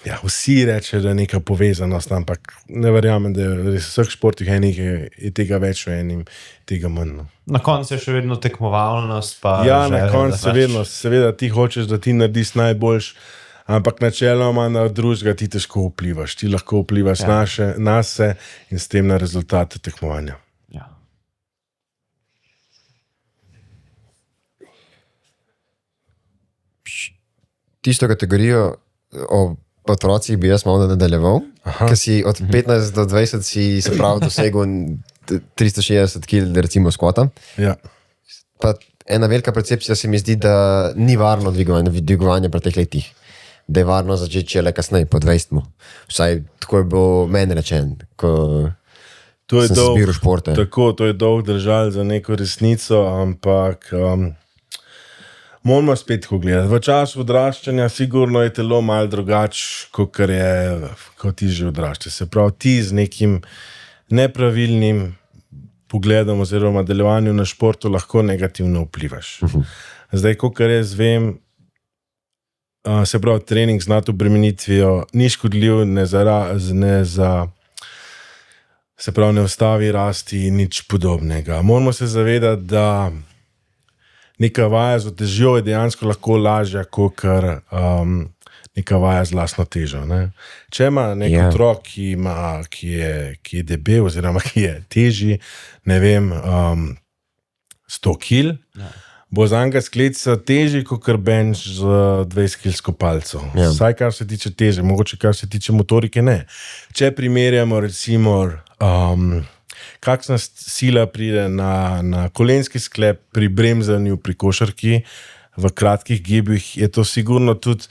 S1: ja, vsi reče, da je neka povezanost, ampak ne verjamem, da je v vseh športih je tega več v enim, tega manj. No.
S3: Na koncu je še vedno tekmovalnost.
S1: Ja, na koncu seveda ti hočeš, da ti narediš najboljš, ampak načeloma na drugega ti težko vplivaš. Ti lahko vplivaš nase in s tem na rezultate tekmovanja.
S3: Ja.
S2: Tisto kategorijo o otrocih bi jaz malo nadaljeval, ker si od 15 do 20 si se pravi dosegel 360 kg recimo skvota.
S1: Ja.
S2: Pa ena velika percepcija se mi zdi, da ni varno dvigovanje pri teh letih. Da je varno začeti šele kasneje, po 20. Vsaj tako je bilo meni rečen, ko sem se zbiral športe.
S1: Tako, to je dolg držal za neko resnico, ampak moramo spet tako gledati. V času odraščanja sigurno je telo malo drugače, kot ti že odraščaš. Se pravi, ti z nekim nepravilnim pogledom oziroma delovanjem na športu lahko negativno vplivaš. Zdaj, kot jaz vem, se pravi, trening z nadobremenitvijo ni škodljiv, se pravi, ne ustavi rasti in nič podobnega. Moramo se zavedati, da neka vaja z otežjo je dejansko lahko lažja, kot neka vaja z lastno težo. Ne? Če ima nek otrok, ki je debel oziroma ki je težji, ne vem, 100 kg, bo za njega skleca težji, kot bench z 20 kg skopalcev. Vsaj kar se tiče teže, mogoče kar se tiče motorike, ne. Če primerjamo recimo kakšna sila pride na kolenski sklep pri bremzanju, pri košarki, v kratkih gibih, je to sigurno tudi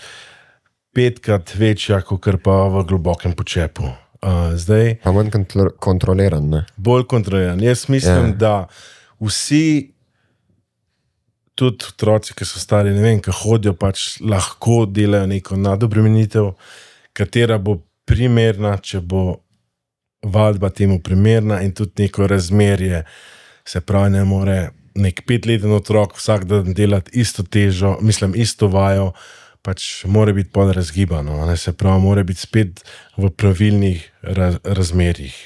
S1: 5-krat večja, kot pa v globokem počepu. Zdaj,
S2: pa manj kontroliran, ne?
S1: Bolj kontroliran. Jaz mislim, da vsi, tudi otroci, ki so stari, ne vem, ki hodijo, pač lahko delajo neko nadobremenitev, katera bo primerna, če bo vadba temu primerna in tudi neko razmerje, se pravi, ne more nek 5-leten otrok vsak dan delati isto težo, isto vajo, pač mora biti podrazgibano, se pravi, mora biti spet v pravilnih razmerjih.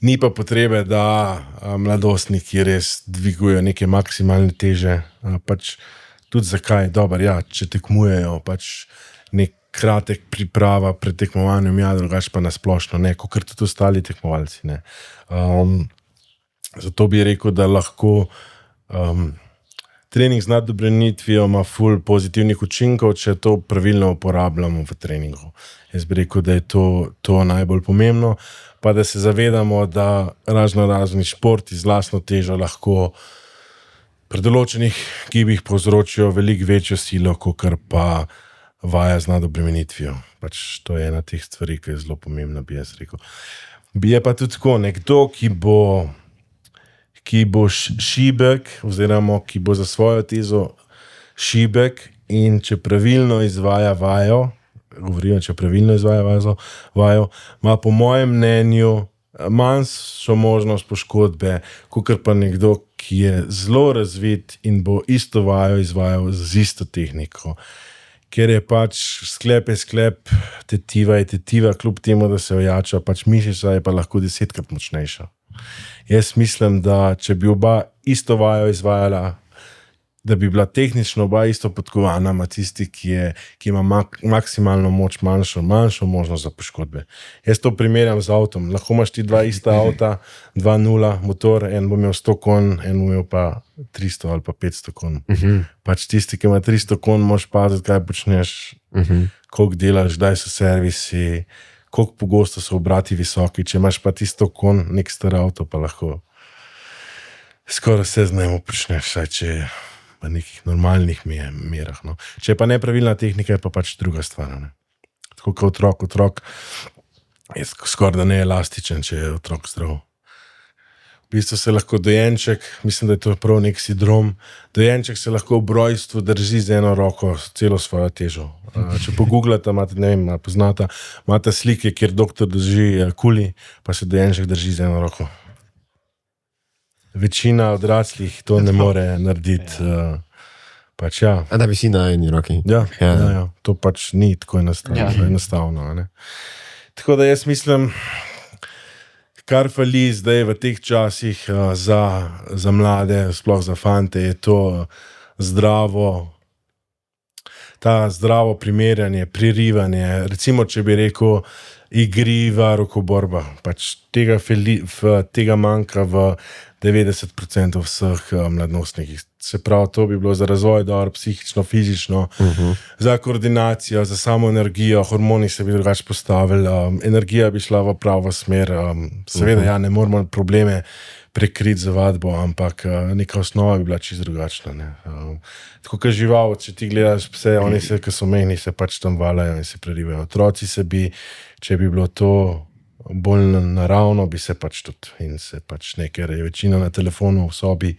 S1: Ni pa potrebe, da mladostniki res dvigujejo neke maksimalne teže, pač tudi zakaj, dobro, ja, če tekmujejo, pač nek kratek priprava pred tekmovanjem, ja, drugače pa nasplošno, ne, kot tudi ostali tekmovalci, ne. Zato bi rekel, da lahko trening z nadobremenitvijo ima ful pozitivnih učinkov, če to pravilno uporabljamo v treningu. Jaz bi rekel, da je to najbolj pomembno, pa da se zavedamo, da razni športi z lastno težo lahko pri določenih gibih povzročijo veliko večjo silo, kot pa vaja z nadobremenitvijo. Pač to je ena teh stvari, ki je zelo pomembna, bi jaz rekel. Je pa tudi tako, nekdo, ki bo šibek, oziroma ki bo za svojo tezo šibek in če pravilno izvaja vajo, ima po mojem mnenju manjšo možnost poškodbe, kot pa nekdo, ki je zelo razvit in bo isto vajo izvajal z isto tehniko. Ker je pač sklep, tetiva je tetiva, kljub temu, da se ojača, pač mišica je pa lahko 10-krat močnejša. Jaz mislim, da če bi oba isto vajo izvajala, da bi bila tehnično oba isto podkovana, ima tisti, ki ima maksimalno moč, manjšo možnost za poškodbe. Jaz to primerjam z avtom. Lahko imaš ti dva ista avta, 2.0 motor, en bo imel 100 konj, en bo imel pa 300 ali pa 500 konj. Pač tisti, ki ima 300 konj, moraš paziti, kaj počneš, koliko delaš, kdaj so servisi, koliko pogosto so obrati visoki. Če imaš pa tisto konj, nek star avto, pa lahko skoraj vse z njim počneš, saj če v nekih normalnih merah. No. Če je pa nepravilna tehnika, je pa pač druga stvar. Ne. Tako kot otrok je skoraj da neelastičen, če je otrok zdrav. V bistvu se lahko dojenček, mislim, da je to prav nek sindrom, dojenček se lahko v rojstvu drži z eno roko celo svojo težo. Če pogooglate, imate, ne vem, poznate, imate slike, kjer doktor drži kuli, pa se dojenček drži z eno roko. Večina odraslih to ne more narediti. Pač ja.
S2: A da bi si na eni roki.
S1: Ja. To pač ni tako enostavno. Ne? Tako da jaz mislim, kar fali zdaj v teh časih za mlade, sploh za fante, je to zdravo primerjanje, pririvanje. Recimo, če bi rekel, igriva rokoborba. Pač tega manjka v 90% vseh mladostnikih. Se pravi, to bi bilo za razvoj dobro, psihično, fizično, za koordinacijo, za samo energijo, hormoni se bi drugače postavili, energija bi šla v pravo smer. Seveda, ne moramo probleme prekriti z vadbo, ampak neka osnova bi bila čisto drugačna. Ne. Tako kot žival, če ti gledaš pse, oni se, ki so mehni, se pač tam valajo in se prerivajo. Otroci se bi, če bi bilo to bolj naravno, bi se pač tudi in se pač ker je večina na telefonu v sobi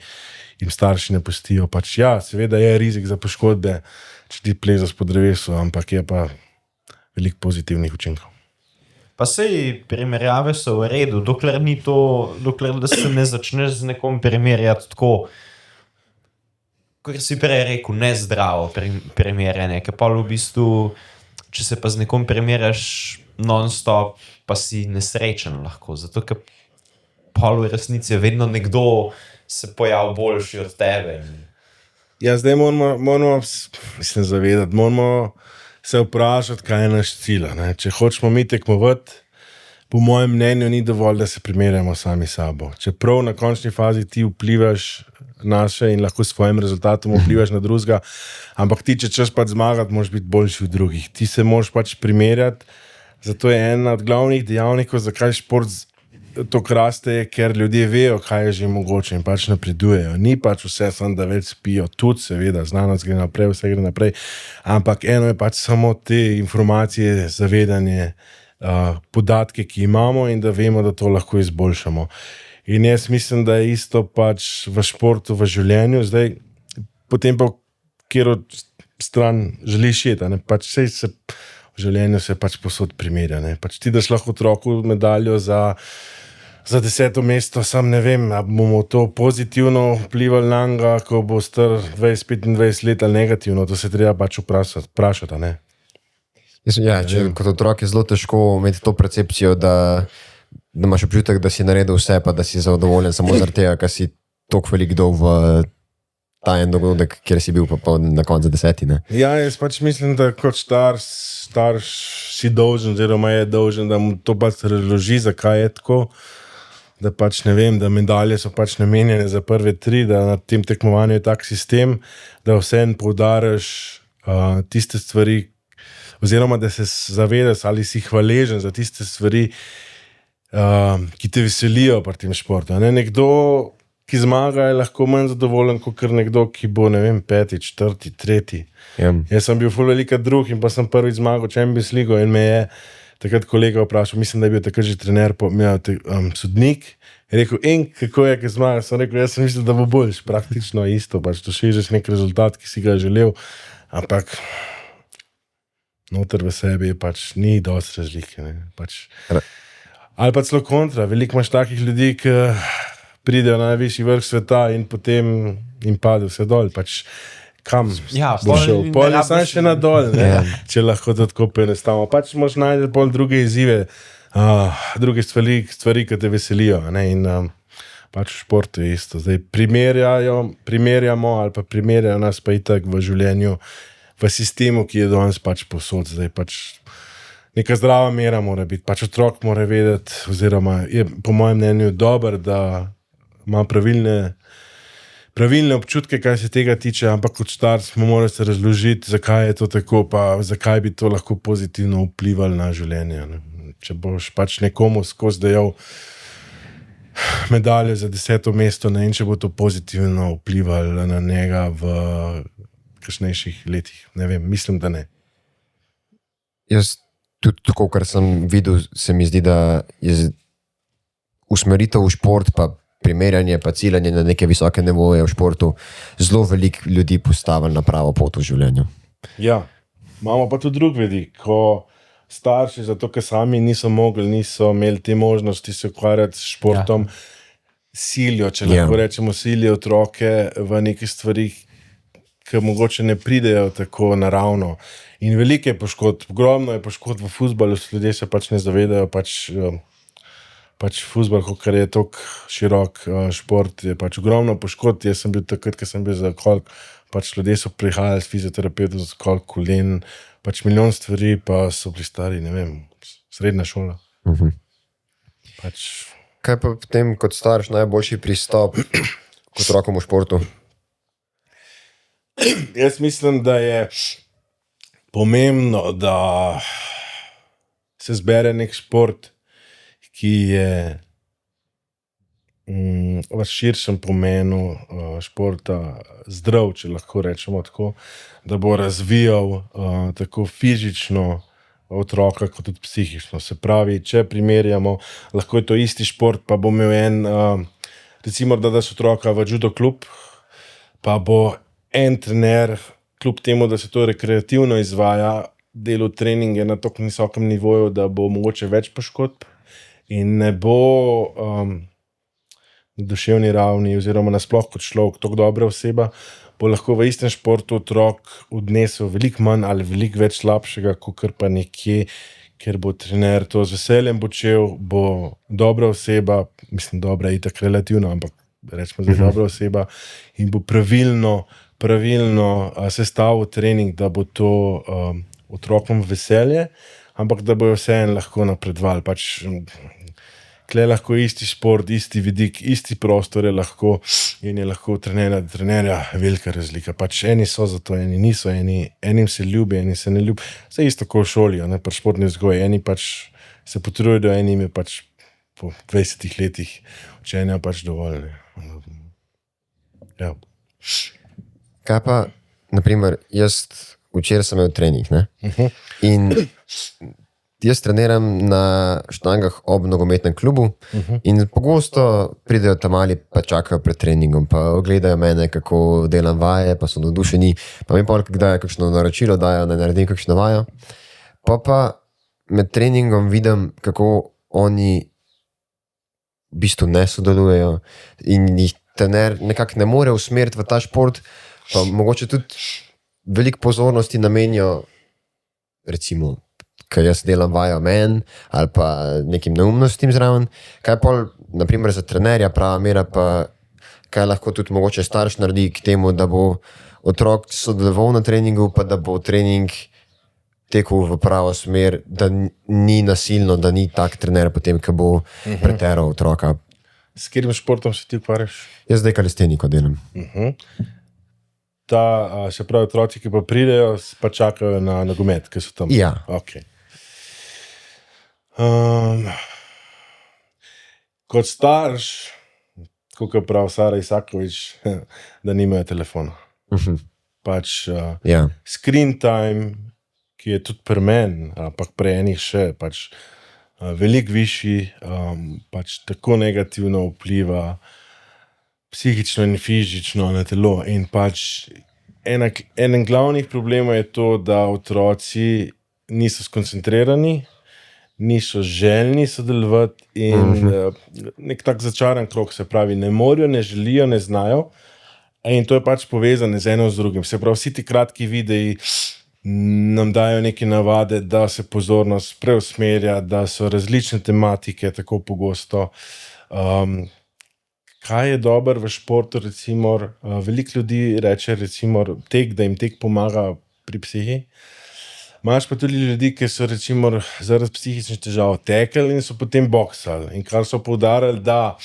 S1: in starši ne pustijo. Pač ja, seveda je rizik za poškodbe, če ti plezaš po drevesu, ampak je pa veliko pozitivnih učinkov.
S3: Pa sej primerjave so v redu, dokler da se ne začneš z nekom primerjati tako, kot si prej rekel, nezdravo primerjanje, ker pa v bistvu, če se pa z nekom primerjaš non-stop, pa si nesrečen lahko, zato ker pa v resnici je vedno nekdo se pojav boljši od tebe.
S1: Ja, zdaj moramo zavedati, moramo se vprašati, kaj je naš cilj. Če hočemo mi tekmovati, po mojem mnenju ni dovolj, da se primerjamo sami sabo. Čeprav na končni fazi ti vplivaš naše in lahko s svojim rezultatom vplivaš na drugega, ampak ti, če češ pač zmagati, moraš biti boljši od drugih. Ti se moraš pač primerjati, zato je ena od glavnih dejavnikov, zakaj šport to raste, ker ljudje vejo, kaj je že mogoče in pač napredujejo. Ni pač vse samo, da več spijo, tudi seveda, znanost gre naprej, vse gre naprej, ampak eno je pač samo te informacije, zavedanje, podatke, ki imamo in da vemo, da to lahko izboljšamo. In jaz mislim, da je isto pač v športu, v življenju, zdaj potem pa kjer od stran želiš jeti, pač sej se v življenju se pač posod primerja, pač ti daš lahko otroku medaljo za 10. mesto, sam ne vem, bomo to pozitivno vplivali na njega, ko bo star 20-25 let ali negativno, to se treba pač vprašati, ne?
S2: Ja, kot otrok je zelo težko imeti to percepcijo, da imaš občutek, da si naredil vse, pa da si zadovoljen samo zaradi tega, ker si toliko velik dol v ta en dogodek, kjer si bil pa na koncu 10. Ne?
S1: Ja, jaz pač mislim, da kot starš si dolžen, oziroma je dolžen, da mu to pač razloži, zakaj je tako, da pač ne vem, da medalje so pač namenjene za prve 3, da na tem tekmovanju je tak sistem, da vseeno poudariš tiste stvari, oziroma da se zavedaš ali si hvaležen za tiste stvari, ki te veselijo pri tem športu. Nekdo, ki zmaga, je lahko manj zadovoljen, kot nekdo, ki bo, ne vem, 5., 4., 3. Jaz sem bil ful velika drug in pa sem prvič zmagal Champions League in me je takrat kolega vprašal, mislim, da je bil takrat že trener, sodnik, je rekel, kako je, ki zmaga? Sem rekel, jaz sem mislil, da bo boljš, praktično isto, pač dosežeš nek rezultat, ki si ga želel, ampak noter v sebi je pač ni dosti razlike. Pač. Ali pa celo kontra, veliko imaš takih ljudi, ki pridejo na najvišji vrh sveta in potem jim pade vse dol, pač kam bo šel, pol je sam še na dol, če lahko to tako poenostavimo. Pač moraš najti pol druge izzive, druge stvari, ki te veselijo, in pač v športu je isto. Zdaj primerjamo ali pa primerjajo nas pa itak v življenju, v sistemu, ki je danes pač posod. Zdaj pač neka zdrava mera mora biti, pač otrok mora vedeti, oziroma je po mojem mnenju dober, da ima pravilne občutke, kaj se tega tiče, ampak kot starš mu mora se razložiti, zakaj je to tako, pa zakaj bi to lahko pozitivno vplivalo na življenje. Če boš pač nekomu skozi dejal, medaljo za 10. mesto, ne vem, če bo to pozitivno vplivalo na njega v kasnejših letih. Ne vem, mislim, da ne.
S2: Jaz tudi tako, kar sem videl, se mi zdi, da je usmeritev v šport, pa primerjanje, pa ciljanje na neke visoke nivoje v športu, zelo veliko ljudi postavili na pravo pot v življenju.
S1: Ja, imamo pa tudi drug vidik, ko starši, zato ker sami niso mogli, niso imeli te možnosti se ukvarjati s športom, silijo, če lahko rečemo, silijo otroke v nekih stvarih, ki mogoče ne pridejo tako naravno. In veliko je poškodb, ogromno je poškodb v fuzbalu, ljudje se pač ne zavedajo, pač fuzbal, kot je tako širok šport, je pač ogromno poškodb. Jaz sem bil takrat, ko sem bil za kolk, pač ljudje so prihajali s fizioterapeutom za kolk kolen, pač milijon stvari, pa so bili stari, ne vem, srednja šola. Pač...
S2: Kaj pa potem kot starš najboljši pristop k otrokom v športu?
S1: Jaz mislim, da je pomembno, da se zbere nek šport, ki je v širšem pomenu športa zdrav, če lahko rečemo tako, da bo razvijal tako fizično otroka, kot tudi psihično. Se pravi, če primerjamo, lahko je to isti šport, pa bo imel recimo, da daš otroka v judo klub, pa bo en trener, kljub temu, da se to rekreativno izvaja, delo treninge na tako visokem nivoju, da bo mogoče več poškodb in ne bo na duševni ravni oziroma nasploh kot človek tako dobra oseba, bo lahko v istem športu otrok odnesel veliko manj ali veliko več slabšega, kot pa nekje, ker bo trener to z veseljem počel, bo dobra oseba, mislim, dobra je itak relativno, ampak rečemo zdaj dobra oseba in bo pravilno sestavil trening, da bo to otrokom veselje, ampak da bojo vseeno lahko napredovali. Pač, kle lahko isti šport, isti vidik, isti prostor je lahko in je lahko trenerja velika razlika. Pač eni so za to, eni niso, enim se ljubi, eni se ne ljubi. Vse isto kot v šoli, pri športni vzgoji. Eni pač se potrudijo, enim je pač po 20 letih učenja pač dovolj. Ja.
S2: Kaj pa, naprimer, jaz včeraj sem imel trening, ne? In jaz treniram na štangah ob nogometnem klubu in pogosto pridejo tam mali, pa čakajo pred treningom, pa gledajo mene, kako delam vaje, pa so navdušeni, pa mi pa kdaj kakšno naročilo dajo, da naredim kakšno vajo. Pa med treningom vidim, kako oni v bistvu ne sodelujejo in jih trener nekako ne more usmeriti v ta šport, pa mogoče tudi veliko pozornosti namenijo, recimo, ker jaz delam vajo men ali pa nekim neumnostim zraven. Kaj pa, naprimer, za trenerja prava mera, pa kaj lahko tudi mogoče starš naredi k temu, da bo otrok sodeloval na treningu, pa da bo trening tekel v pravo smer, da ni nasilno, da ni tak trener potem, ki bo preteral otroka.
S1: S katerim športom se ti ukvarjaš?
S2: Jaz zdaj kalisteniko delam.
S1: Se pravi, otroci, ki pa pridejo, pa čakajo na nogomet, ki so tam.
S2: Ja.
S1: Okay. Kot starš, kot pravi Sara Isakovič, da nimajo telefona. Pač screen time, ki je tudi pri meni, ampak pri enih še pač veliko višji, pač tako negativno vpliva psihično in fizično na telo. In pač eden glavnih problemov je to, da otroci niso skoncentrirani, niso željni sodelovati in nek tak začaran krog, se pravi, ne morajo, ne želijo, ne znajo. In to je pač povezano z eno z drugim. Se pravi, vsi ti kratki videi nam dajo neke navade, da se pozornost preusmerja, da so različne tematike tako pogosto. Kaj je dobro v športu, recimo, veliko ljudi reče, recimo, da jim tek pomaga pri psihi. Imaš pa tudi ljudi, ki so recimo zaradi psihičnih težav tekli in so potem boksali. In kar so poudarili, da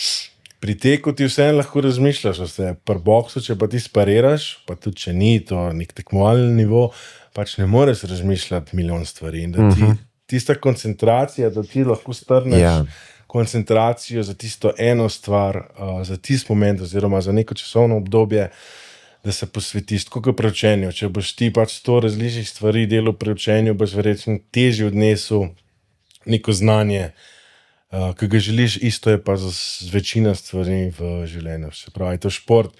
S1: pri teku ti vseeno lahko razmišljaš, pri boksu, če pa ti spariraš, pa tudi če ni to nek tekmovalni nivo, pač ne moreš razmišljati milijon stvari. In da ti tista koncentracija, da ti lahko strneš koncentracijo za tisto eno stvar, za tisti moment oziroma za neko časovno obdobje, da se posvetiš tako kot pri učenju. Če boš ti pač 100 različnih stvari delal pri učenju, boš verjetno težje odnesel neko znanje, ki ga želiš, isto je pa z večina stvari v življenju. Se pravi, je to šport,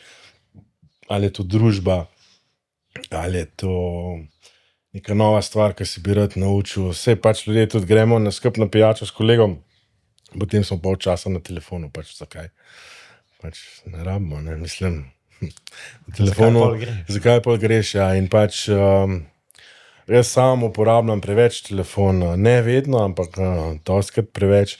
S1: ali je to družba, ali je to neka nova stvar, ki si bi rad naučil. Vse pač ljudje tudi gremo na skupno pijačo s kolegom, potem smo pol časa na telefonu, pač zakaj? Pač ne rabimo, ne, mislim, na telefonu, zakaj pol greš, ja, in pač jaz sam uporabljam preveč telefon, ne vedno, ampak dostikrat preveč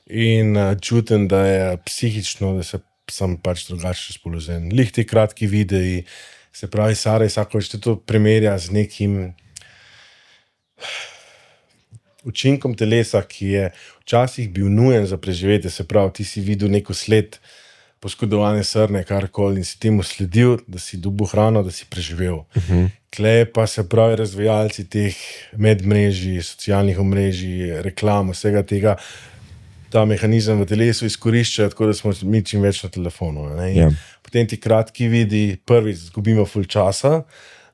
S1: in čutim, da je psihično, da sem pač drugače razpoložen. Lih ti kratki videi, se pravi, Sara Isakovič to primerja z nekim učinkom telesa, ki je včasih bil nujen za preživetje, se pravi, ti si videl neko sled poškodovane srne, karkoli in si temu sledil, da si dobil hrano, da si preživel. Tle pa se pravi razvijalci teh medmrežij, socialnih omrežij, reklam, vsega tega, ta mehanizem v telesu izkoriščajo, tako da smo mi čim več na telefonu. Potem ti kratki vidi, prvič zgubimo ful časa,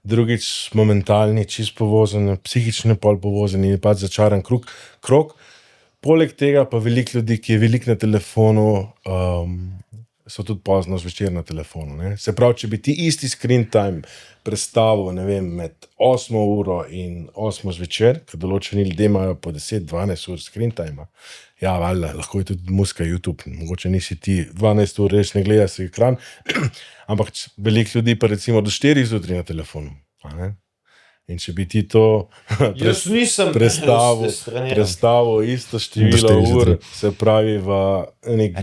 S1: drugič smo mentalni, čist povozeni, psihično pol povozeni in pač začaran krog. Poleg tega pa veliko ljudi, ki je veliko na telefonu, so tudi pozno zvečer na telefonu. Ne? Se pravi, če bi ti isti screen time predstavil, ne vem, med 8 uro in 8 zvečer, ker določeni ljudje imajo po 10-12 ur screen time, ja, valjda, lahko je tudi muska YouTube, mogoče nisi ti 12 ur res ne gledaš ekran, ampak veliko ljudi pa recimo do 4 zjutraj na telefonu. In če bi ti to predstavil isto število ur, se pravi v nek...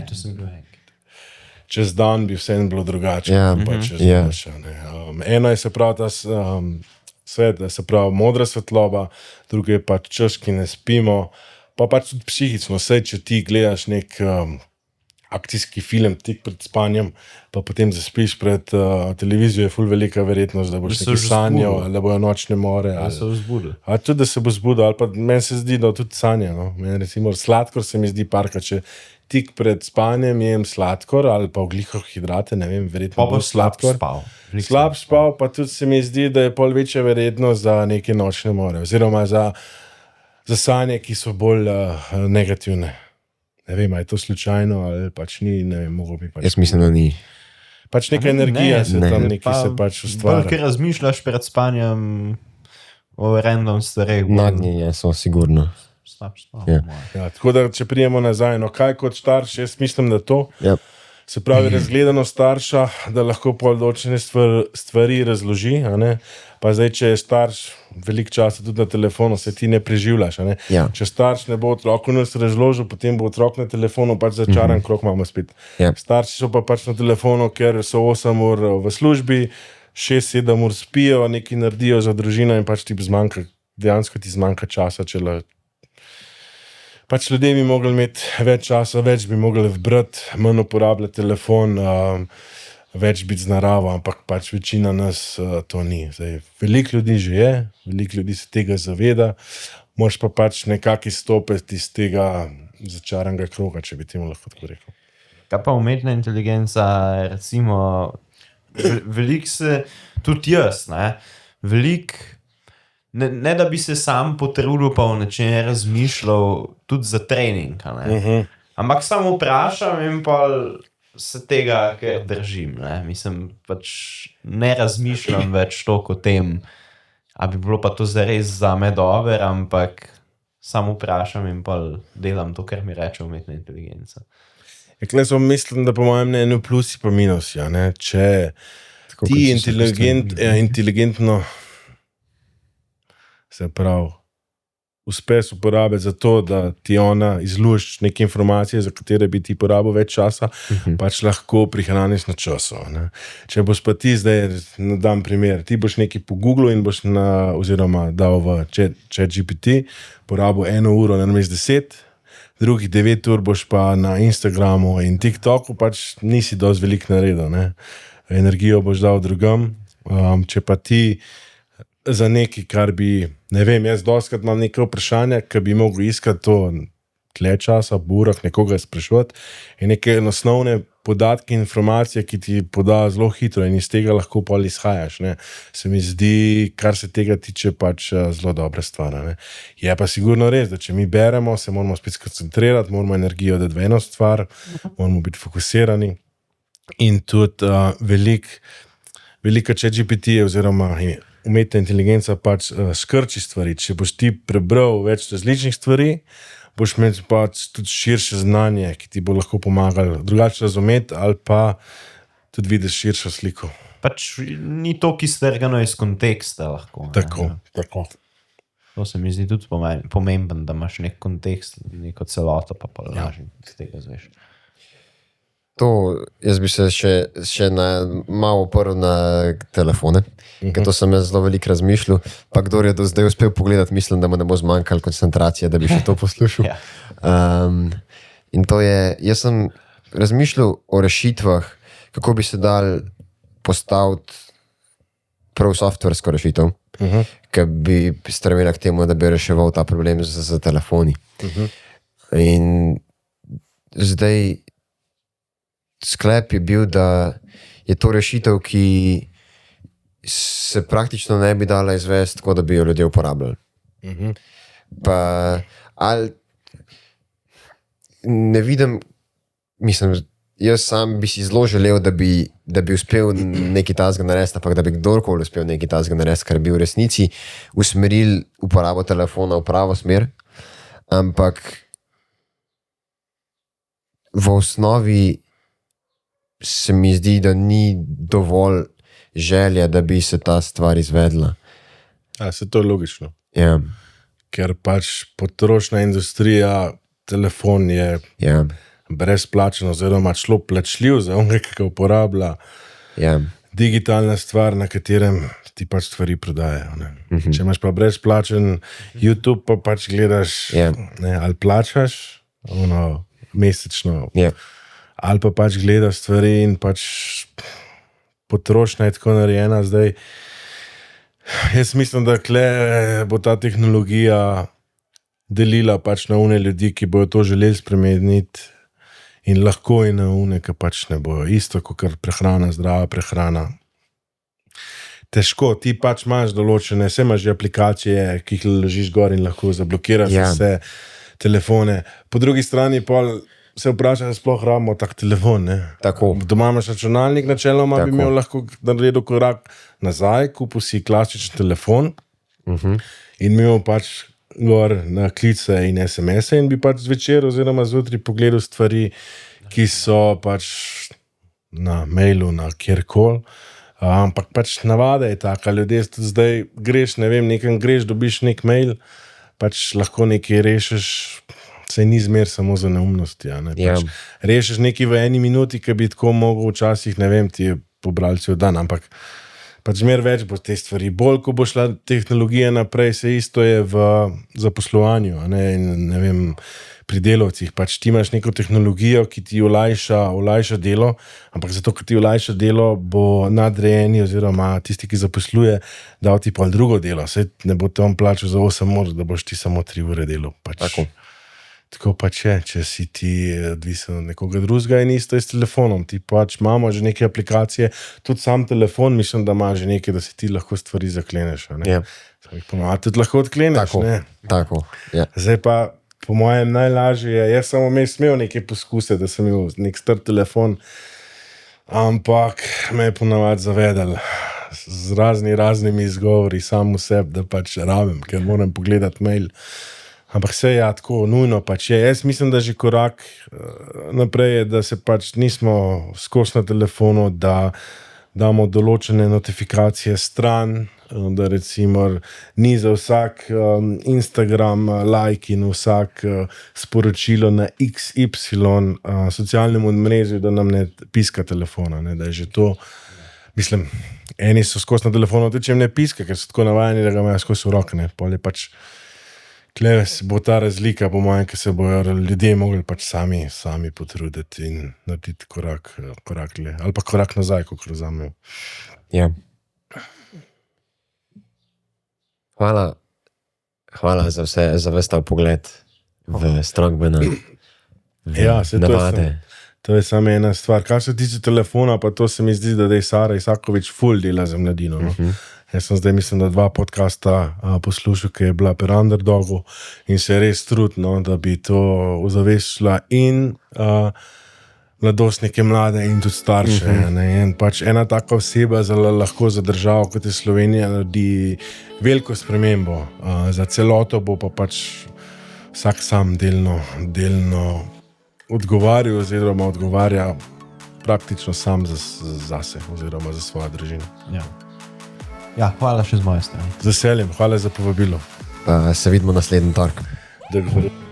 S1: Čez dan bi vse bilo drugače. Eno je se pravi ta svet, se pravi modra svetloba, drugo je pač čas, ki ne spimo, pa pač tudi psihično. Vse, če ti gledaš nek akcijski film tik pred spanjem, pa potem zaspiš pred televizijo, je ful velika verjetnost, da boš nekaj sanjal, ali da bojo nočne more.
S3: Da se bo zbudil.
S1: Tudi, da se bo zbudil, ali pa meni se zdi, da tudi sanja. No? Meni recimo sladkor se mi zdi parka, če tik pred spanjem jem sladkor ali pa ogljikovhidrate, ne vem, verjetno
S3: bo sladkor.
S1: Slab spal, pa tudi se mi zdi, da je pol večja verjetnost za neke nočne more, oziroma za sanje, ki so bolj negativne. Ne vem, je to slučajno ali pač ni, ne vem, mogo bi pač...
S2: Jaz mislim, da ni.
S1: Pač neka energija se tam neki se pač ustvarja.
S3: Bolj, ker razmišljaš pred spanjem o random stvareh.
S2: Nagnjenje so sigurno.
S1: Ja, tako da, če prijemo nazaj, no kaj kot starš, jaz mislim, da to, se pravi razgledano starša, da lahko pol določene stvari razloži, a ne? Pa zdaj, če je starš veliko časa tudi na telefonu, se ti ne preživljaš, a ne? Če starš ne bo otroku nas razložil, potem bo otrok na telefonu pač začaran krog imamo spet. Starši so pa pač na telefonu, ker so 8 ur v službi, 6-7 ur spijo, nekaj naredijo za družino in pač ti dejansko ti zmanjka časa, pač ljudje bi mogli imeti več časa, več bi mogli brati, manj uporabljati telefon, več biti z naravo, ampak pač večina nas to ni. Zdaj, veliko ljudi že je, veliko ljudi se tega zaveda, moraš pa pač nekako izstopiti iz tega začaranega kroga, če bi temu lahko tako rekel.
S3: Kaj pa umetna inteligenca, recimo, veliko se, tudi jaz, veliko, ne da bi se sam potrudil pa v nečem razmišljal tudi za trening, ampak samo vprašam in pa se tega, ker držim, mislim, pač ne razmišljam več toliko o tem, a bi bilo pa to zares zame dobro, ampak samo vprašam in pa delam to, kar mi reče umetna inteligenca.
S1: Jaz mislim, da po mojem mnenju plusi pa minusi, če ti inteligentno se pravi, uspeš uporabiti za to, da ti ona izlušči neke informacije, za katere bi ti porabil več časa, pač lahko prihraniš na času. Če boš pa ti zdaj, dam primer, ti boš nekaj po Googlu in boš oziroma dal v ChatGPT, porabil 1 uro namesto 10, drugih 9 ur boš pa na Instagramu in TikToku, pač nisi dosti veliko naredil. Energijo boš dal drugam, če pa ti za nekaj, kar bi, ne vem, jaz dostikrat imam neke vprašanja, ki bi mogel iskati to, tle časa, v urah nekoga spraševati in neke osnovne podatke, informacije, ki ti poda zelo hitro in iz tega lahko pol izhajaš. Ne. Se mi zdi, kar se tega tiče, pač zelo dobra stvar. Ne. Je pa sigurno res, da če mi beremo, se moramo spet skoncentrirati, moramo energijo dati v eno stvar, moramo biti fokusirani in tudi velika ChatGPT oziroma umetna inteligenca pač skrči stvari. Če boš ti prebral več različnih stvari, boš imel pač tudi širše znanje, ki ti bo lahko pomagalo drugače razumeti ali pa tudi vidiš širšo sliko.
S3: Pač ni to, ki strgano iz konteksta lahko.
S1: Tako,
S3: Ne?
S1: tako.
S3: To se mi zdi tudi pomemben, da imaš nek kontekst, neko celoto, pa lažje z tega zveš.
S2: To, jaz bi se še malo oprl na telefone, ker to sem jaz zelo veliko razmišljal, pa kdor je do zdaj uspel pogledati, mislim, da mu ne bo zmanjkalo koncentracije, da bi še to poslušal.
S3: Ja.
S2: In to je, jaz sem razmišljal o rešitvah, kako bi se dal postaviti prav softversko rešitev, ki bi stremela k temu, da bi reševal ta problem z telefoni. In zdaj sklep je bil, da je to rešitev, ki se praktično ne bi dala izvesti tako, da bi jo ljudje uporabljali. Pa ali ne vidim, mislim, jaz sam bi si zelo želel, da bi uspel nekaj tazga narediti, ampak da bi kdorkoli uspel nekaj tazga narediti, kar bi v resnici usmeril uporabo telefona v pravo smer, ampak v osnovi se mi zdi, da ni dovolj želja, da bi se ta stvar izvedla.
S1: Se to je logično.
S2: Ja,
S1: Ker pač potrošna industrija, telefon je
S2: ja,
S1: brezplačen oziroma celo plačljiv za onega, ki ga uporablja.
S2: ja,
S1: Digitalna stvar, na katerem ti pač stvari prodajajo. Ne. Če imaš pa brezplačen YouTube, pa pač gledaš,
S2: Ja.
S1: ne, ali plačaš mesečno,
S2: ja,
S1: ali pa pač gledaš stvari in pač potrošnja je tako narejena zdaj. Jaz mislim, da kle bo ta tehnologija delila pač na une ljudi, ki bojo to želeli spremeniti in lahko in na une, ki pač ne bojo. Isto kot prehrana, zdrava prehrana. Težko, ti pač imaš določene, vse imaš že aplikacije, ki jih ložiš gor in lahko zablokiraš
S2: Ja.
S1: vse telefone. Po drugi strani pa se vprašaš, da sploh rabimo tak telefon. Ne?
S2: tako.
S1: Doma imaš računalnik, načeloma bi
S2: Tako.
S1: imel lahko naredil korak nazaj, kupil si klasičen telefon in imel pač gor na klice in SMS-e in bi pač zvečer oziroma zjutraj pogledal stvari, ki so pač na mailu, na kjerkoli. Ampak pač navada je taka, ljudje tudi zdaj greš, ne vem, nekam greš, dobiš nek mail, pač lahko nekaj rešiš, se ni zmer samo za neumnosti. Ne?
S2: Ja.
S1: Pač rešiš nekaj v eni minuti, ki bi tako mogel včasih, ne vem, ti je pobral cel dan, ampak pač zmer več bo te stvari. Bolj, ko bo šla tehnologija naprej, se isto je v zaposlovanju, a ne, in, ne vem, pri delavcih. Pač ti imaš neko tehnologijo, ki ti olajša delo, ampak zato, ker ti olajša delo, bo nadrejeni oziroma tisti, ki zaposluje, dal ti pa drugo delo. Saj ne bo te on plačal za 8 ur, da boš ti samo 3 ure delal. Pač. Tako pač je, če si ti odvisen od nekoga drugega in isto je s telefonom. Ti pač imamo že neke aplikacije, tudi sam telefon, mislim, da ima že nekaj, da si ti lahko stvari zakleneš. A ne?
S2: Ja.
S1: Ponovadi tudi lahko odkleneš.
S2: Tako,
S1: Ne?
S2: tako. Ja.
S1: Zdaj pa, po mojem, najlažje je, jaz sem vmes imel neke poskuse, da sem imel nek star telefon, ampak me je ponovadi zavedel z raznimi izgovori sam v sebi, da pač rabim, ker moram pogledati mail. Ampak vse je tako nujno pač je. Jaz mislim, da že korak naprej je, da se pač nismo skozi na telefonu, da damo določene notifikacije stran, da recimo ni za vsak Instagram like in vsak sporočilo na XY socialnem omrežju, da nam ne piska telefona, ne, da je že to, mislim, eni so skozi na telefonu, tudi če jim ne piska, ker so tako navajeni, da ga imajo skozi v roke, ne, pol je pač tle bo ta razlika, po mojem, ki se bojo ljudje mogli pač sami potruditi in narediti korak le, ali pa korak nazaj, kot razumem.
S2: Ja. Hvala za ves ta pogled. v Strongbena,
S1: Ja, saj to je
S2: navade.
S1: To je samo ena stvar. Kar se tiče telefona, pa to se mi zdi, da je Sara Isakovič ful dela za mladino. No? Jaz sem zdaj, mislim, da 2 podcasta poslušal, ki je bila pri Underdogu in se je res trudno, da bi to ozaveščila in mladostnike mlade in tudi starše. In pač ena taka oseba lahko za državo, kot je Slovenija, naredi veliko spremembo. Za celoto bo pa pač vsak sam delno odgovarjal oziroma odgovarja praktično sam zase oziroma za svojo družino.
S3: Ja, hvala še z moje strani.
S1: Z veseljem, hvala za povabilo.
S2: Pa se vidimo naslednji torek.
S1: Dogovor.